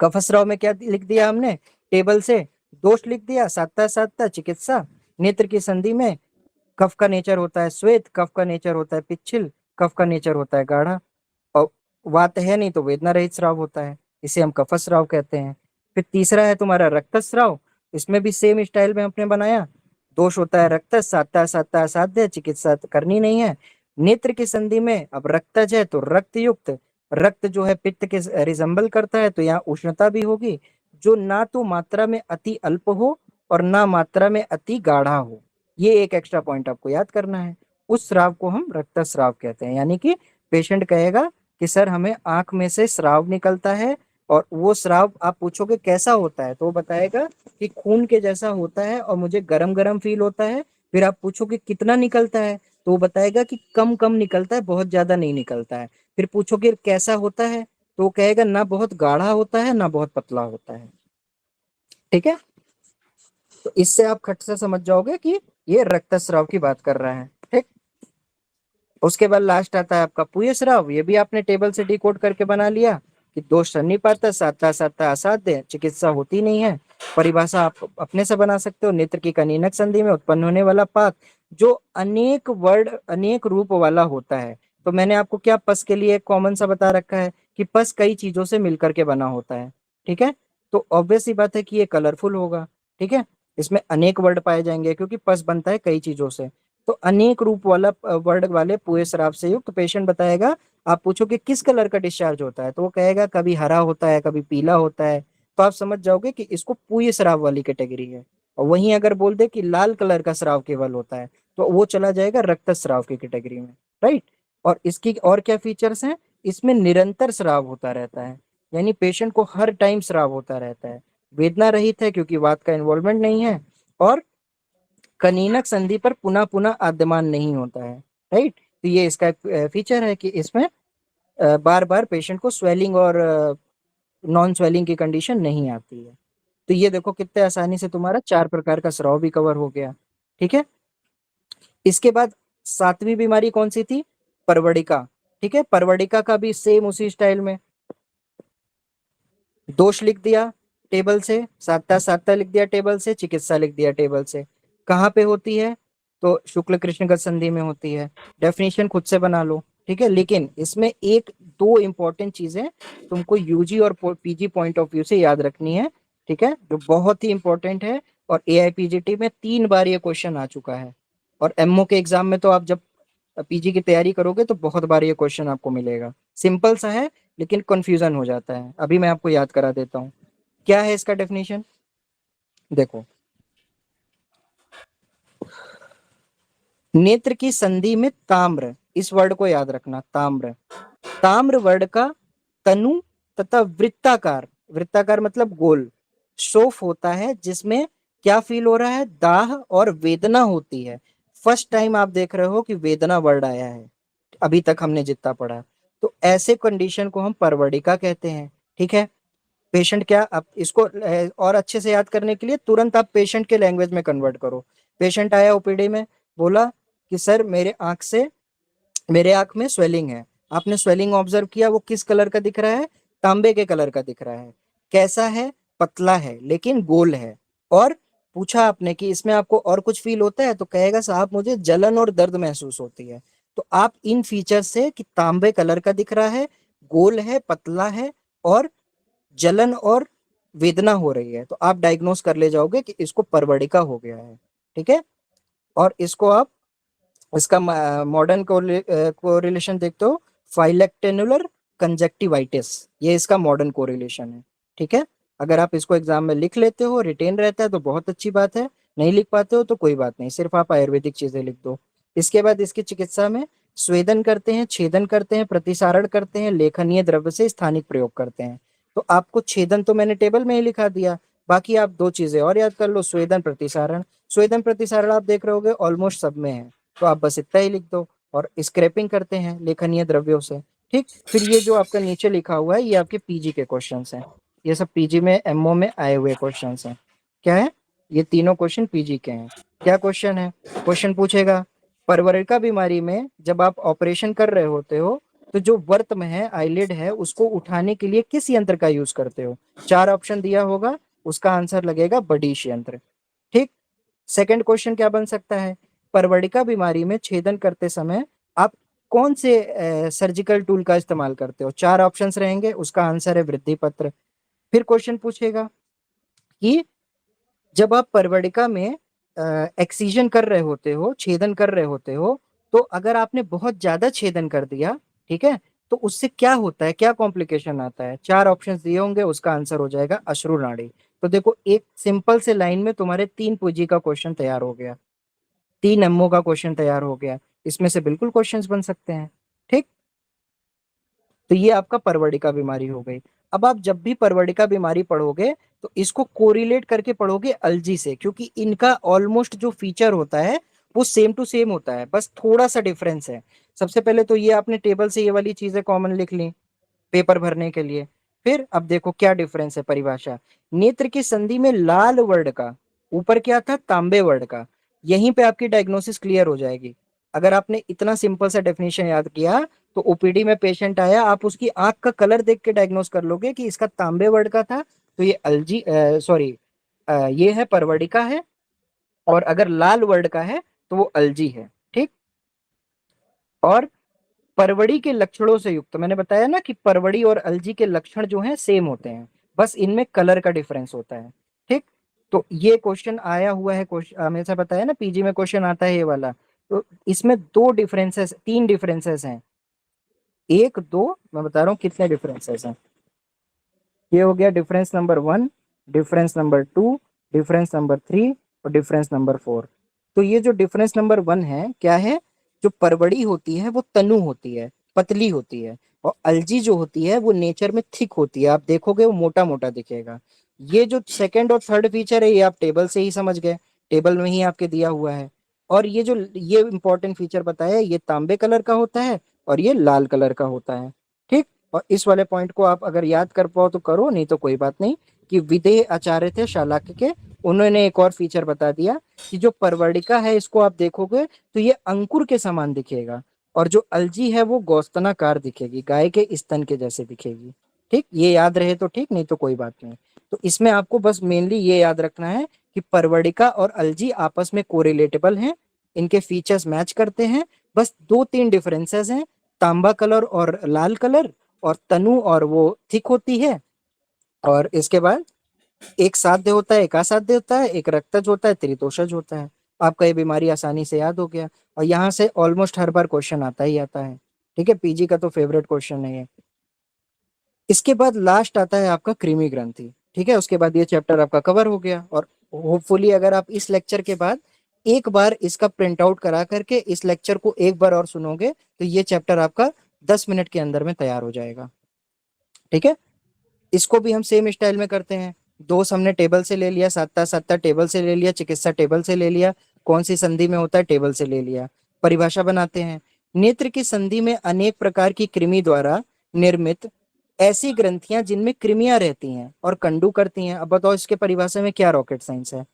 कफस्राव में क्या लिख दिया हमने? टेबल से दोष लिख दिया, साता साता चिकित्सा। नेत्र की संधि में कफ का नेचर होता है श्वेत, कफ का नेचर होता है पिच्छिल, कफ का नेचर होता है गाढ़ा, और वात है नहीं तो वेदना रहित स्राव होता है, इसे हम कफस्राव कहते हैं। फिर तीसरा है तुम्हारा रक्तस्राव। इसमें भी सेम स्टाइल में हमने बनाया, दोष होता है रक्त, साता साता असाध्य, चिकित्सा करनी नहीं है। नेत्र की संधि में अब रक्तज है तो रक्त युक्त, रक्त जो है पित्त के रिजम्बल करता है, तो यहाँ उष्णता भी होगी, जो ना तो मात्रा में अति अल्प हो और ना मात्रा में अति गाढ़ा हो। ये एक एक्स्ट्रा पॉइंट आपको याद करना है। उस स्राव को हम रक्तस्राव कहते हैं, यानी कि पेशेंट कहेगा कि सर हमें आंख में से स्राव निकलता है, और वो स्राव आप पूछोगे कैसा होता है तो वो बताएगा कि खून के जैसा होता है और मुझे गरम गरम फील होता है। फिर आप पूछोगे कितना निकलता है तो वो बताएगा कि कम कम निकलता है, बहुत ज्यादा नहीं निकलता है। फिर पूछोगे कैसा होता है तो वो कहेगा ना बहुत गाढ़ा होता है ना बहुत पतला होता है। ठीक है, तो इससे आप खट से समझ जाओगे कि ये रक्तस्राव की बात कर रहा है। ठीक, उसके बाद लास्ट आता है आपका पुय स्राव। ये भी आपने टेबल से डिकोड करके बना लिया कि दोष सन्निपात साता साता असाध्य, चिकित्सा होती नहीं है। परिभाषा आप अपने से बना सकते हो। नेत्र की कनीनक संधि में उत्पन्न होने वाला पात जो अनेक वर्ड अनेक रूप वाला होता है। तो मैंने आपको क्या पस के लिए कॉमन सा बता रखा है कि पस कई चीजों से मिलकर के बना होता है। ठीक है, तो ऑब्वियस सी बात है कि ये कलरफुल होगा। ठीक है, इसमें अनेक वर्ड पाए जाएंगे क्योंकि पस बनता है कई चीजों से। तो अनेक रूप वाला वर्ड वाले पुए शराब से युक्त पेशेंट बताएगा। आप पूछो कि किस कलर का डिस्चार्ज होता है तो वो कहेगा कभी हरा होता है कभी पीला होता है। तो आप समझ जाओगे कि इसको पुए शराब वाली कैटेगरी है। और वहीं अगर बोल दे कि लाल कलर का स्राव केवल होता है तो वो चला जाएगा रक्त स्राव की कैटेगरी में। राइट, और इसकी और क्या फीचर्स हैं, इसमें निरंतर स्राव होता रहता है, यानी पेशेंट को हर टाइम स्राव होता रहता है। वेदना रहित है क्योंकि वात का इन्वॉल्वमेंट नहीं है, और कनीनक संधि पर पुनः पुनः आद्यमान नहीं होता है। राइट, तो ये इसका एक फीचर है कि इसमें बार बार पेशेंट को स्वेलिंग और नॉन स्वेलिंग की कंडीशन नहीं आती है। तो ये देखो कितने आसानी से तुम्हारा 4 प्रकार का स्राव भी कवर हो गया। ठीक है, इसके बाद 7वीं बीमारी कौन सी थी, परवड़िका। ठीक है, परवड़िका का भी सेम उसी स्टाइल में दोष लिख दिया टेबल से, साता साता लिख दिया टेबल से, चिकित्सा लिख दिया टेबल से। कहाँ पे होती है तो शुक्ल कृष्णगत संधि में होती है। डेफिनेशन खुद से बना लो। ठीक है, लेकिन इसमें एक दो इंपॉर्टेंट चीजें तुमको यूजी और पीजी पॉइंट ऑफ व्यू से याद रखनी है। ठीक है, जो बहुत ही इंपॉर्टेंट है, और एआईपीजीटी में 3 बार ये क्वेश्चन आ चुका है। और एमओ के एग्जाम में तो आप जब पीजी की तैयारी करोगे तो बहुत बार ये क्वेश्चन आपको मिलेगा। सिंपल सा है लेकिन कंफ्यूजन हो जाता है। अभी मैं आपको याद करा देता हूँ क्या है इसका डेफिनेशन। देखो, नेत्र की संधि में ताम्र, इस वर्ड को याद रखना, ताम्र। ताम्र वर्ड का तनु तथा वृत्ताकार, वृत्ताकार मतलब गोल शोफ होता है, जिसमें क्या फील हो रहा है, दाह और वेदना होती है। फर्स्ट टाइम आप देख रहे हो कि वेदना वर्ड आया है अभी तक हमने जितना पढ़ा। तो ऐसे कंडीशन को हम परवर्डिका कहते हैं। ठीक है, पेशेंट क्या, आप इसको और अच्छे से याद करने के लिए तुरंत आप पेशेंट के लैंग्वेज में कन्वर्ट करो। पेशेंट आया ओपीडी में, बोला कि सर मेरे आंख में स्वेलिंग है। आपने स्वेलिंग ऑब्जर्व किया, वो किस कलर का दिख रहा है, तांबे के कलर का दिख रहा है। कैसा है, पतला है लेकिन गोल है। और पूछा आपने कि इसमें आपको और कुछ फील होता है तो कहेगा साहब मुझे जलन और दर्द महसूस होती है। तो आप इन फीचर से कि तांबे कलर का दिख रहा है, गोल है, पतला है और जलन और वेदना हो रही है, तो आप डायग्नोस कर ले जाओगे कि इसको परवड़िका हो गया है। ठीक है, और इसको आप इसका मॉडर्न कोरिलेशन देखते हो, फाइलेक्टेनुलर कंजक्टिवाइटिस, ये इसका मॉडर्न कोरिलेशन है। ठीक है, अगर आप इसको एग्जाम में लिख लेते हो, रिटेन रहता है तो बहुत अच्छी बात है, नहीं लिख पाते हो तो कोई बात नहीं, सिर्फ आप आयुर्वेदिक चीजें लिख दो। इसके बाद इसकी चिकित्सा में स्वेदन करते हैं, छेदन करते हैं, प्रतिसारण करते हैं, लेखनीय द्रव्य से स्थानिक प्रयोग करते हैं। तो आपको छेदन तो मैंने टेबल में ही लिखा दिया, बाकी आप 2 चीजें और याद कर लो, स्वेदन प्रतिसारण। स्वेदन प्रतिसारण आप देख रहे होगे ऑलमोस्ट सब में है, तो आप बस इतना ही लिख दो। और स्क्रैपिंग करते हैं लेखनीय द्रव्यों से। ठीक, फिर ये जो आपका नीचे लिखा हुआ है ये आपके पीजी के क्वेश्चंस हैं। ये सब पीजी में एमओ में आए हुए क्वेश्चंस हैं। क्या है, ये तीनों क्वेश्चन पीजी के हैं। क्या क्वेश्चन है, क्वेश्चन पूछेगा परवरिका बीमारी में जब आप ऑपरेशन कर रहे होते हो तो जो वर्त में है, आईलिड है, उसको उठाने के लिए किस यंत्र का यूज करते हो। 4 ऑप्शन दिया होगा, उसका आंसर लगेगा बडीश यंत्र। ठीक, सेकंड क्वेश्चन क्या बन सकता है, परवड़िका बीमारी में छेदन करते समय आप कौन से सर्जिकल टूल का इस्तेमाल करते हो। 4 ऑप्शंस रहेंगे, उसका आंसर है वृद्धि पत्र। फिर क्वेश्चन पूछेगा कि जब आप परवड़िका में एक्सीजन कर रहे होते हो, छेदन कर रहे होते हो, तो अगर आपने बहुत ज्यादा छेदन कर दिया, ठीक है, तो उससे क्या होता है, क्या कॉम्प्लिकेशन आता है। 4 ऑप्शंस दिए होंगे, उसका आंसर हो जाएगा अश्रु नाड़ी। तो देखो एक सिंपल से लाइन में तुम्हारे 3 पूजी का क्वेश्चन तैयार हो गया। 3 एमओ का क्वेश्चन तैयार हो गया, इसमें से बिल्कुल क्वेश्चंस बन सकते हैं। ठीक, तो ये आपका परवडिका बीमारी हो गई। अब आप जब भी परवडिका बीमारी पढ़ोगे तो इसको कोरिलेट करके पढ़ोगे अल्जी से, क्योंकि इनका ऑलमोस्ट जो फीचर होता है वो सेम टू सेम होता है, बस थोड़ा सा डिफरेंस है। सबसे पहले तो ये आपने टेबल से ये वाली चीजें कॉमन लिख ली पेपर भरने के लिए। फिर अब देखो क्या डिफरेंस है परिभाषा। नेत्र की संधि में लाल वर्ड का, ऊपर क्या था, तांबे वर्ड का। यहीं पे आपकी डायग्नोसिस क्लियर हो जाएगी। अगर आपने इतना सिंपल सा डेफिनेशन याद किया तो ओपीडी में पेशेंट आया, आप उसकी आंख का कलर देख के डायग्नोस कर लोगे कि इसका तांबे वर्ड का था तो ये अल्जी सॉरी ये है परवर्डिका है, और अगर लाल वर्ड का है तो वो अल्जी है। ठीक, और परवड़ी के लक्षणों से युक्त, मैंने बताया ना कि परवड़ी और अलजी के लक्षण जो हैं सेम होते हैं, बस इनमें कलर का डिफरेंस होता है। ठीक, तो ये क्वेश्चन आया हुआ है, क्वेश्चन हमेशा बताया ना पीजी में क्वेश्चन आता है ये वाला। तो इसमें दो डिफरेंसेस, तीन डिफरेंसेस हैं, एक दो, मैं बता रहा हूँ कितने डिफरेंसेस हैं। ये हो गया difference number 1, difference number 2, difference number 3 और डिफरेंस नंबर 4। तो ये जो डिफरेंस नंबर 1 है क्या है, जो परवड़ी होती है वो तनु होती है, पतली होती है, और अलजी जो होती है वो नेचर में थिक होती है, आप देखोगे वो मोटा मोटा दिखेगा। ये जो सेकंड और थर्ड फीचर है ये आप टेबल से ही समझ गए, टेबल में ही आपके दिया हुआ है। और ये जो ये इंपॉर्टेंट फीचर बताया, ये तांबे कलर का होता है और ये लाल कलर का होता है। ठीक, और इस वाले पॉइंट को आप अगर याद कर पाओ तो करो, नहीं तो कोई बात नहीं। कि विदेह आचार्य थे शालाक्य के, उन्होंने एक और फीचर बता दिया कि जो परवर्डिका है इसको आप देखोगे तो ये अंकुर के समान दिखेगा, और जो अलजी है वो गौस्तनाकार दिखेगी, गाय के स्तन के जैसे दिखेगी। ठीक, ये याद रहे तो ठीक, नहीं तो कोई बात नहीं। तो इसमें आपको बस मेनली ये याद रखना है कि परवर्डिका और अलजी आपस में कोरिलेटेबल हैं, इनके फीचर्स मैच करते हैं, बस दो तीन डिफरेंसेस हैं, तांबा कलर और लाल कलर, और तनु और वो थिक होती है। और इसके बाद एक साध्य होता है, एक असाध्य होता है, एक रक्तज होता है, त्रितोषज होता है। आपका ये बीमारी आसानी से याद हो गया, और यहाँ से ऑलमोस्ट हर बार क्वेश्चन आता ही आता है। ठीक है, पीजी का तो फेवरेट क्वेश्चन है ये। इसके बाद लास्ट आता है आपका कृमि ग्रंथि। ठीक है, उसके बाद ये चैप्टर आपका कवर हो गया, और होपफुली अगर आप इस लेक्चर के बाद एक बार इसका प्रिंट आउट करा करके इस लेक्चर को एक बार और सुनोगे तो ये चैप्टर आपका 10 मिनट के अंदर में तैयार हो जाएगा। ठीक है, इसको भी हम सेम स्टाइल में करते हैं। दोष हमने टेबल से ले लिया, साता साता टेबल से ले लिया, चिकित्सा टेबल से ले लिया, कौन सी संधि में होता है टेबल से ले लिया। परिभाषा बनाते हैं। नेत्र की संधि में अनेक प्रकार की कृमि द्वारा निर्मित ऐसी ग्रंथियां जिनमें कृमियां रहती हैं और कंडू करती हैं। अब बताओ इसके परिभाषा में क्या रॉकेट साइंस है।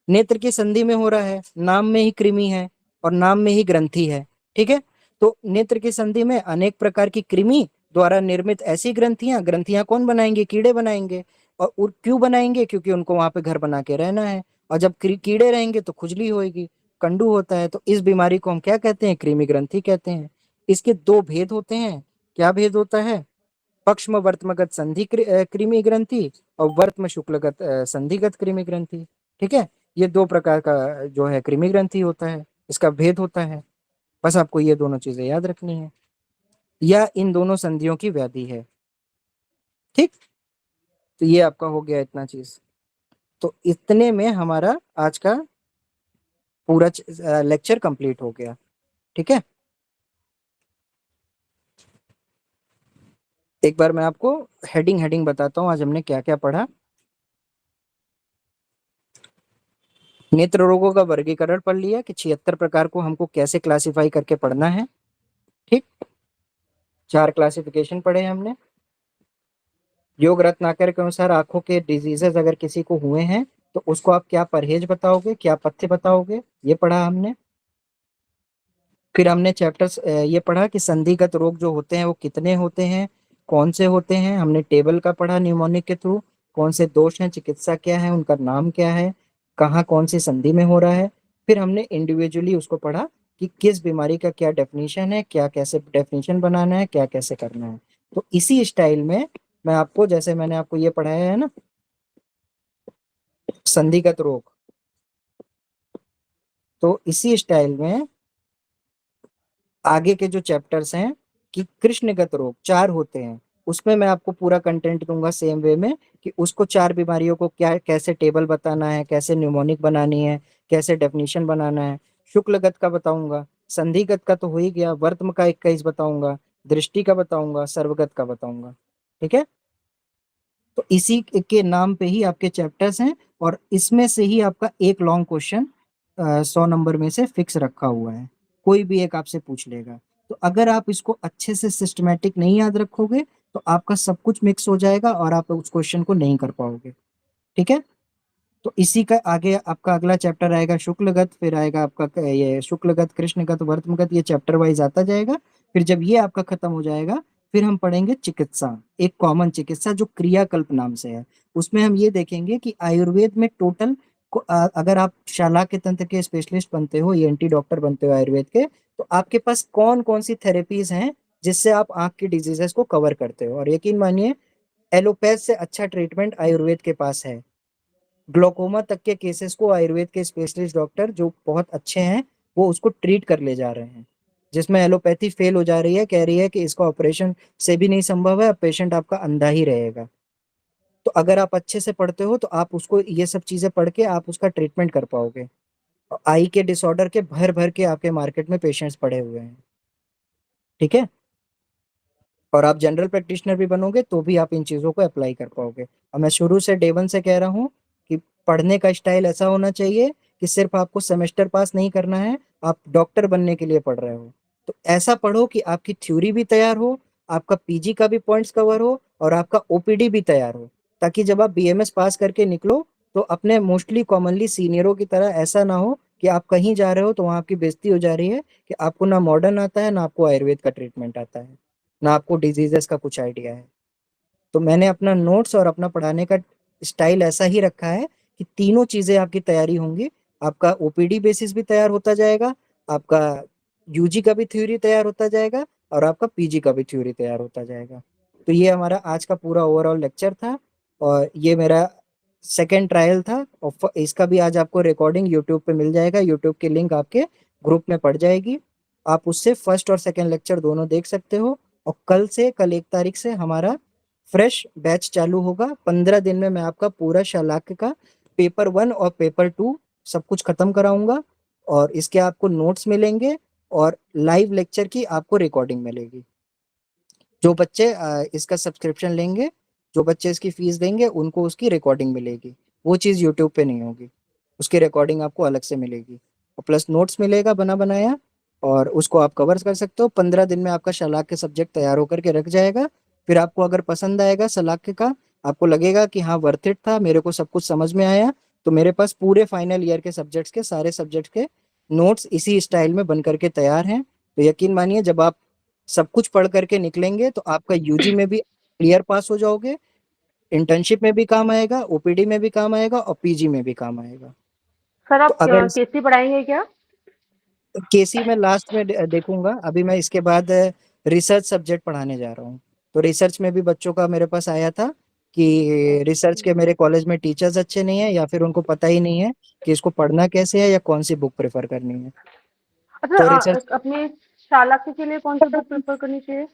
नेत्र की संधि में हो रहा है, नाम में ही कृमि है और नाम में ही ग्रंथि है। ठीक है, तो नेत्र की संधि में अनेक प्रकार की कृमि द्वारा निर्मित ऐसी ग्रंथियां, ग्रंथियां कौन बनाएंगे, कीड़े बनाएंगे। और क्यों बनाएंगे, क्योंकि उनको वहां पे घर बना के रहना है, और जब कीड़े रहेंगे तो खुजली होगी, कंडू होता है। तो इस बीमारी को हम क्या कहते हैं, कृमि ग्रंथि कहते हैं। इसके दो भेद होते हैं, क्या भेद होता है, पक्ष्म वर्तमगत संधि कृमि ग्रंथि और वर्तम शुक्लगत संधिगत कृमि ग्रंथि। ठीक है, ये दो प्रकार का जो है कृमि ग्रंथि होता है, इसका भेद होता है। बस आपको ये दोनों चीजें याद रखनी है, या इन दोनों संधियों की व्याधि है। ठीक, तो ये आपका हो गया इतना चीज। तो इतने में हमारा आज का पूरा लेक्चर कंप्लीट हो गया। ठीक है, एक बार मैं आपको हेडिंग हेडिंग बताता हूँ आज हमने क्या क्या पढ़ा। नेत्र रोगों का वर्गीकरण पढ़ लिया कि 76 प्रकार को हमको कैसे क्लासिफाई करके पढ़ना है। ठीक, 4 क्लासिफिकेशन पढ़े हमने। योग रत्नाकर के अनुसार आंखों के डिजीजेस अगर किसी को हुए हैं तो उसको आप क्या परहेज बताओगे, क्या पथ्य बताओगे, ये पढ़ा हमने। फिर हमने चैप्टर्स ये पढ़ा कि संधिगत रोग जो होते हैं वो कितने होते हैं, कौन से होते हैं, हमने टेबल का पढ़ा न्यूमोनिक के थ्रू, कौन से दोष हैं, चिकित्सा क्या है, उनका नाम क्या है, कहाँ कौन सी संधि में हो रहा है। फिर हमने इंडिविजुअली उसको पढ़ा कि किस बीमारी का क्या डेफिनेशन है, क्या कैसे डेफिनेशन बनाना है, क्या कैसे करना है। तो इसी स्टाइल में मैं आपको, जैसे मैंने आपको ये पढ़ाया है ना संधिगत रोग, तो इसी स्टाइल में आगे के जो चैप्टर्स हैं कि कृष्णगत रोग 4 होते हैं, उसमें मैं आपको पूरा कंटेंट दूंगा सेम वे में कि उसको 4 बीमारियों को क्या कैसे टेबल बताना है, कैसे न्यूमोनिक बनानी है, कैसे डेफिनेशन बनाना है। शुक्लगत का बताऊंगा, संधिगत का तो हो ही गया, वर्त्म का 21 बताऊंगा, दृष्टि का बताऊंगा, सर्वगत का बताऊंगा। ठीक है, तो इसी के नाम पे ही आपके चैप्टर्स हैं, और इसमें से ही आपका एक लॉन्ग क्वेश्चन 100 नंबर में से फिक्स रखा हुआ है, कोई भी एक आपसे पूछ लेगा। तो अगर आप इसको अच्छे से सिस्टमेटिक नहीं याद रखोगे तो आपका सब कुछ मिक्स हो जाएगा और आप उस क्वेश्चन को नहीं कर पाओगे। ठीक है, तो इसी का आगे आपका अगला चैप्टर आएगा शुक्लगत, फिर आएगा आपका ये शुक्लगत, कृष्णगत, वर्तमगत, ये चैप्टर वाइज आता जाएगा। फिर जब ये आपका खत्म हो जाएगा फिर हम पढ़ेंगे चिकित्सा, एक कॉमन चिकित्सा जो क्रियाकल्प नाम से है। उसमें हम ये देखेंगे कि आयुर्वेद में टोटल अगर आप शालाक्य तंत्र के स्पेशलिस्ट बनते हो, ईएनटी डॉक्टर बनते हो आयुर्वेद के, तो आपके पास कौन कौन सी थेरेपीज हैं जिससे आप आंख की डिजीजेस को कवर करते हो। और यकीन मानिए एलोपैथ से अच्छा ट्रीटमेंट आयुर्वेद के पास है। ग्लोकोमा तक के केसेस को आयुर्वेद के स्पेशलिस्ट डॉक्टर जो बहुत अच्छे हैं वो उसको ट्रीट कर ले जा रहे हैं, जिसमें एलोपैथी फेल हो जा रही है, कह रही है कि इसका ऑपरेशन से भी नहीं संभव है, अब पेशेंट आपका अंधा ही रहेगा। तो अगर आप अच्छे से पढ़ते हो तो आप उसको ये सब चीजें पढ़ के आप उसका ट्रीटमेंट कर पाओगे। आई के डिसऑर्डर के भर भर के आपके मार्केट में पेशेंट्स पड़े हुए हैं। ठीक है, और आप जनरल प्रैक्टिशनर भी बनोगे तो भी आप इन चीजों को अप्लाई कर पाओगे। और मैं शुरू से डे वन से कह रहा हूँ कि पढ़ने का स्टाइल ऐसा होना चाहिए कि सिर्फ आपको सेमेस्टर पास नहीं करना है, आप डॉक्टर बनने के लिए पढ़ रहे हो। तो ऐसा पढ़ो कि आपकी थ्योरी भी तैयार हो, आपका पीजी का भी पॉइंट्स कवर हो, और आपका ओपीडी भी तैयार हो, ताकि जब आप बीएमएस पास करके निकलो तो अपने मोस्टली कॉमनली सीनियरों की तरह ऐसा ना हो कि आप कहीं जा रहे हो तो वहां आपकी बेइज्जती हो जा रही है कि आपको ना मॉडर्न आता है ना आपको आयुर्वेद का ट्रीटमेंट आता है ना आपको डिजीजेस का कुछ आइडिया है। तो मैंने अपना नोट्स और अपना पढ़ाने का स्टाइल ऐसा ही रखा है कि तीनों चीजें आपकी तैयारी होंगी। आपका ओपीडी बेसिस भी तैयार होता जाएगा, आपका यूजी का भी थ्योरी तैयार होता जाएगा, और आपका पीजी का भी थ्योरी तैयार होता जाएगा। तो ये हमारा आज का पूरा ओवरऑल लेक्चर था, और ये मेरा सेकेंड ट्रायल था, और इसका भी आज आपको रिकॉर्डिंग यूट्यूब पे मिल जाएगा, यूट्यूब की लिंक आपके ग्रुप में पड़ जाएगी, आप उससे फर्स्ट और सेकेंड लेक्चर दोनों देख सकते हो। और कल 1 तारीख से हमारा फ्रेश बैच चालू होगा। 15 दिन में मैं आपका पूरा शलाक्य का पेपर 1 और पेपर 2 सब कुछ खत्म कराऊंगा, और इसके आपको नोट्स मिलेंगे और लाइव लेक्चर की आपको रिकॉर्डिंग मिलेगी। जो बच्चे इसका सब्सक्रिप्शन लेंगे, जो बच्चे इसकी फीस देंगे, उनको उसकी रिकॉर्डिंग मिलेगी। वो चीज़ यूट्यूब पे नहीं होगी, उसकी रिकॉर्डिंग आपको अलग से मिलेगी, और प्लस नोट्स मिलेगा बना बनाया, और उसको आप कवर कर सकते हो। 15 दिन में आपका शलाक के सब्जेक्ट तैयार होकर के रख जाएगा। फिर आपको अगर पसंद आएगा शलाक का, आपको लगेगा कि हाँ वर्थ इट था, मेरे को सब कुछ समझ में आया, तो मेरे पास पूरे फाइनल ईयर के सब्जेक्ट्स के सारे सब्जेक्ट्स के नोट्स इसी स्टाइल में बन करके तैयार हैं। तो यकीन मानिए जब आप सब कुछ पढ़ करके निकलेंगे तो आपका यूजी में भी क्लियर पास हो जाओगे, इंटर्नशिप में भी काम आएगा, ओपीडी में भी काम आएगा, और पीजी में भी काम आएगा। सर तो आप अगर केसी पढ़ाएंगे क्या? केसी में लास्ट में देखूंगा, अभी मैं इसके बाद रिसर्च सब्जेक्ट पढ़ाने जा रहा हूँ। तो रिसर्च में भी बच्चों का मेरे पास आया था कि रिसर्च के मेरे कॉलेज में टीचर्स अच्छे नहीं है, या फिर उनको पता ही नहीं है कि इसको पढ़ना कैसे है या कौन सी बुक प्रेफर करनी है। अच्छा, तो रिसर्च अपने चालाकी के लिए कौन सी बुक प्रेफर करनी चाहिए?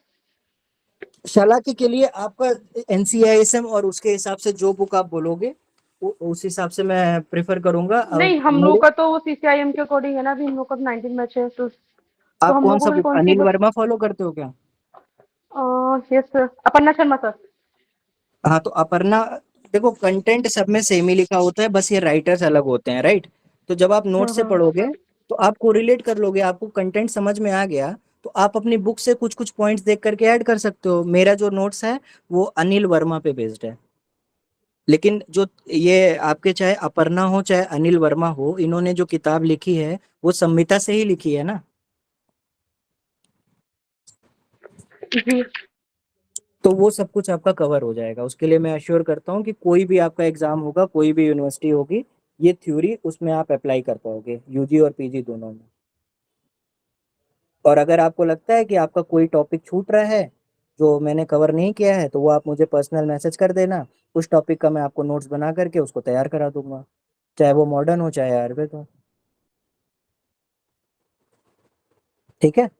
शलाकी के लिए आपका एनसीआईएसएम, और उसके हिसाब से जो बुक आप बोलोगे उस हिसाब से मैं प्रेफर करूंगा। अब नहीं, हम लोग मेरे का तो वो सीसीआईएम के अकॉर्डिंग है ना, अभी हम लोग का 19 मैच है, तो आप हम कौन लोगों सा को भी बुक, कौन सी अनिल बुक? वर्मा फॉलो करते हो क्या? Yes sir, Aparna Sharma sir. हाँ तो अपर्णा, देखो कंटेंट सब में सेम ही लिखा होता है, बस ये राइटर्स अलग होते हैं, राइट। तो जब आप नोट से हम्म। पढ़ोगे तो आप कोरिलेट कर लोगे, आपको कंटेंट समझ में आ गया, तो आप अपनी बुक से कुछ कुछ पॉइंट्स देख करके ऐड कर सकते हो। मेरा जो नोट्स है वो अनिल वर्मा पे बेस्ड है, लेकिन जो ये आपके चाहे अपर्णा हो चाहे अनिल वर्मा हो, इन्होंने जो किताब लिखी है वो संहिता से ही लिखी है ना। जी। तो वो सब कुछ आपका कवर हो जाएगा। उसके लिए मैं अश्योर करता हूँ कि कोई भी आपका एग्जाम होगा, कोई भी यूनिवर्सिटी होगी, ये थ्योरी उसमें आप अप्लाई कर पाओगे, यूजी और पीजी दोनों में। और अगर आपको लगता है कि आपका कोई टॉपिक छूट रहा है जो मैंने कवर नहीं किया है, तो वो आप मुझे पर्सनल मैसेज कर देना, उस टॉपिक का मैं आपको नोट्स बना करके उसको तैयार करा दूंगा, चाहे वो मॉडर्न हो चाहे आयुर्वेद हो। ठीक है,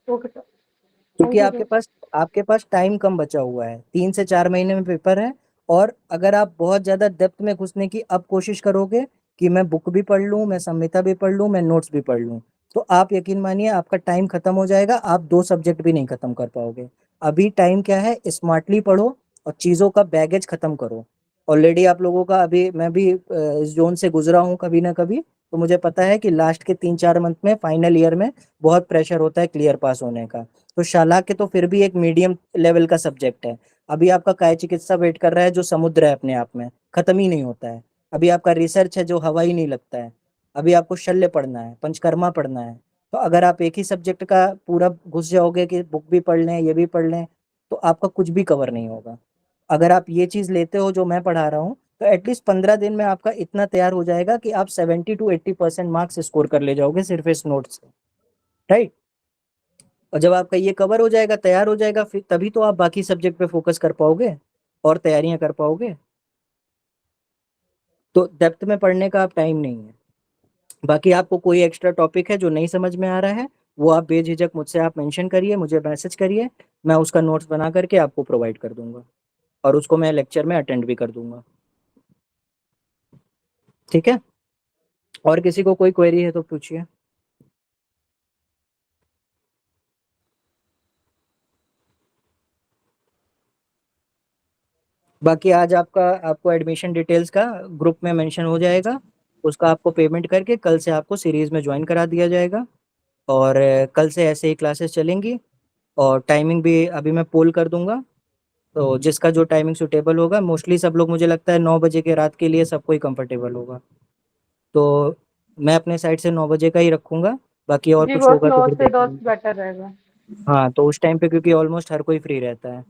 ओके सर, क्योंकि थैंक यू सर। आपके पास टाइम कम बचा हुआ है, 3 से 4 महीने में पेपर है। और अगर आप बहुत ज्यादा डेप्थ में घुसने की अब कोशिश करोगे कि मैं बुक भी पढ़ लूँ, मैं संहिता भी पढ़ लूँ, मैं नोट्स भी पढ़ लूँ, तो आप यकीन मानिए आपका टाइम खत्म हो जाएगा, आप 2 सब्जेक्ट भी नहीं खत्म कर पाओगे। अभी टाइम क्या है, स्मार्टली पढ़ो और चीज़ों का बैगेज खत्म करो। ऑलरेडी आप लोगों का, अभी मैं भी इस ज़ोन से गुज़रा हूँ कभी ना कभी, तो मुझे पता है कि लास्ट के 3-4 मंथ में, फाइनल ईयर में बहुत प्रेशर होता है क्लियर पास होने का। तो शालाक्य तो फिर भी एक मीडियम लेवल का सब्जेक्ट है। अभी आपका काया चिकित्सा वेट कर रहा है, जो समुद्र है अपने आप में, खत्म ही नहीं होता है। अभी आपका रिसर्च है जो हवा ही नहीं लगता है। अभी आपको शल्य पढ़ना है, पंचकर्मा पढ़ना है। तो अगर आप एक ही सब्जेक्ट का पूरा घुस जाओगे कि बुक भी पढ़ लें, ये भी पढ़ लें, तो आपका कुछ भी कवर नहीं होगा। अगर आप ये चीज़ लेते हो जो मैं पढ़ा रहा हूँ, तो एटलीस्ट 15 दिन में आपका इतना तैयार हो जाएगा कि आप 70 टू 80% मार्क्स स्कोर कर ले जाओगे सिर्फ इस नोट से, राइट? और जब आपका ये कवर हो जाएगा, तैयार हो जाएगा, फिर तभी तो आप बाकी सब्जेक्ट पे फोकस कर पाओगे और तैयारियां कर पाओगे। तो डेप्थ में पढ़ने का आप टाइम नहीं है। बाकी आपको कोई एक्स्ट्रा टॉपिक है जो नहीं समझ में आ रहा है, वो आप बेझिझक मुझसे आप मेंशन करिए, मुझे मैसेज करिए, मैं उसका नोट्स बना करके आपको प्रोवाइड कर दूंगा और उसको मैं लेक्चर में अटेंड भी कर दूंगा। ठीक है? और किसी को कोई क्वेरी है तो पूछिए। बाकी आज आपको एडमिशन डिटेल्स का ग्रुप में मेंशन हो जाएगा, उसका आपको पेमेंट करके कल से आपको सीरीज में ज्वाइन करा दिया जाएगा। और कल से ऐसे ही क्लासेस चलेंगी और टाइमिंग भी अभी मैं पोल कर दूंगा, तो जिसका जो टाइमिंग सुटेबल होगा, मोस्टली सब लोग, मुझे लगता है 9 बजे के रात के लिए सबको ही कंफर्टेबल होगा, तो मैं अपने साइड से 9 बजे का ही रखूंगा। बाकी और जी कुछ बॉस, होगा तो 9 फिर से देख 10 लेंगे। बेटर रहेगा। हाँ, तो उस टाइम पे क्योंकि ऑलमोस्ट हर कोई फ्री रहता है,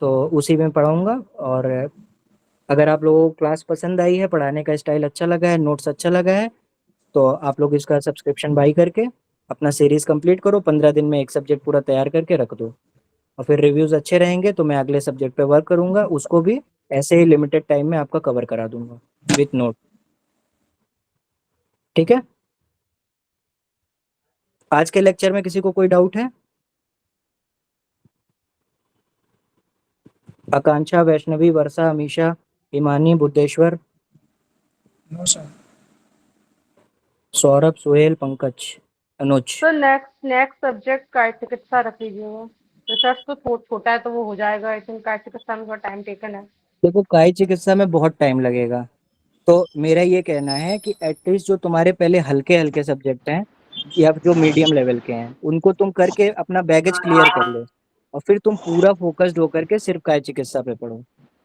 तो उसी में पढ़ाऊंगा। और अगर आप लोगों को क्लास पसंद आई है, पढ़ाने का स्टाइल अच्छा लगा है, नोट्स अच्छा लगा है, तो आप लोग इसका सब्सक्रिप्शन बाई करके अपना सीरीज कंप्लीट करो, 15 दिन में एक सब्जेक्ट पूरा तैयार करके रख दो। और फिर रिव्यूज अच्छे रहेंगे तो मैं अगले सब्जेक्ट पे वर्क करूंगा, उसको भी ऐसे ही लिमिटेड टाइम में आपका कवर करा दूंगा विथ नोट। ठीक है? आज के लेक्चर में किसी को कोई डाउट है? आकांक्षा, वैष्णवी, वर्षा, अमीशा, हिमानी, बुद्धेश्वर, नो सर। सौरभ, सुहेल, पंकज, अनुज। तो नेक्स्ट सब्जेक्ट काय चिकित्सा रख लीजिएगा। रिसर्च तो छोटा है तो वो हो जाएगा, आई थिंक काय चिकित्सा में थोड़ा टाइम टेकन है। देखो, काय चिकित्सा में बहुत टाइम लगेगा, तो मेरा ये कहना है कि एटलीस्ट जो तुम्हारे पहले हल्के हल्के सब्जेक्ट हैं या जो मीडियम लेवल के हैं, उनको तुम करके अपना बैगेज क्लियर कर लो, और फिर तुम पूरा फोकस्ड होकर के सिर्फ काय चिकित्सा पे पढ़ो।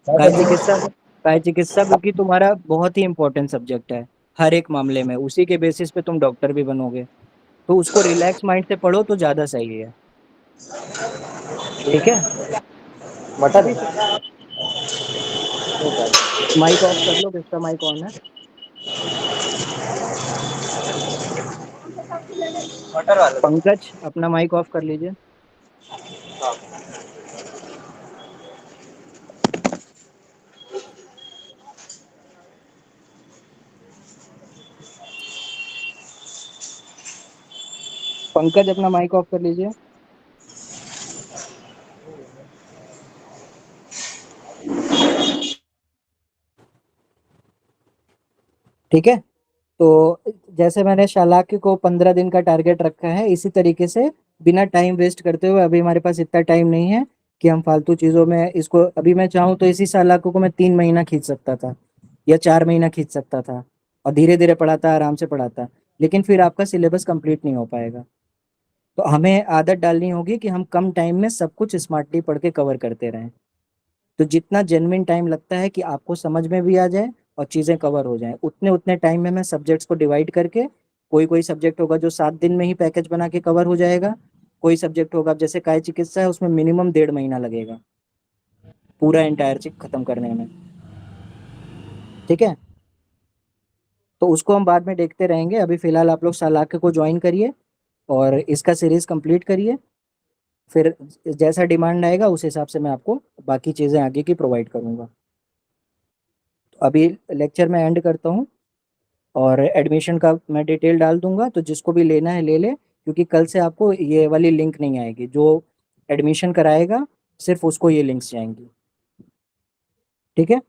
काय चिकित्सा काय चिकित्सा क्योंकि तुम्हारा बहुत ही इंपॉर्टेंट सब्जेक्ट है हर एक मामले में, उसी के बेसिस पे तुम डॉक्टर भी बनोगे, तो उसको रिलैक्स माइंड से पढ़ो तो ज्यादा सही है। ठीक है? जी सर। माइक ऑफ कर लो, किसका माइक ऑन है? पंकज, अपना माइक ऑफ कर लीजिए। पंकज, अपना माइक ऑफ कर लीजिए। ठीक है? तो जैसे मैंने शालाक्य को 15 दिन का टारगेट रखा है, इसी तरीके से बिना टाइम वेस्ट करते हुए, अभी हमारे पास इतना टाइम नहीं है कि हम फालतू चीज़ों में इसको, अभी मैं चाहूँ तो इसी शालाक्य को मैं 3 महीना खींच सकता था या 4 महीना खींच सकता था और धीरे धीरे पढ़ाता, आराम से पढ़ाता, लेकिन फिर आपका सिलेबस कंप्लीट नहीं हो पाएगा। तो हमें आदत डालनी होगी कि हम कम टाइम में सब कुछ स्मार्टली पढ़ के कवर करते रहें। तो जितना जेन्युइन टाइम लगता है कि आपको समझ में भी आ जाए और चीज़ें कवर हो जाएं, उतने उतने टाइम में मैं सब्जेक्ट्स को डिवाइड करके, कोई कोई सब्जेक्ट होगा जो 7 दिन में ही पैकेज बना के कवर हो जाएगा, कोई सब्जेक्ट होगा जैसे काय चिकित्सा है, उसमें मिनिमम 1.5 महीना लगेगा पूरा एंटायर चीज खत्म करने में। ठीक है? तो उसको हम बाद में देखते रहेंगे, अभी फिलहाल आप लोग शालाक्य को ज्वाइन करिए और इसका सीरीज कंप्लीट करिए, फिर जैसा डिमांड आएगा उस हिसाब से मैं आपको बाकी चीज़ें आगे की प्रोवाइड करूंगा। तो अभी लेक्चर में एंड करता हूँ और एडमिशन का मैं डिटेल डाल दूंगा, तो जिसको भी लेना है ले ले, क्योंकि कल से आपको ये वाली लिंक नहीं आएगी, जो एडमिशन कराएगा सिर्फ उसको ये लिंक्स जाएंगी। ठीक है?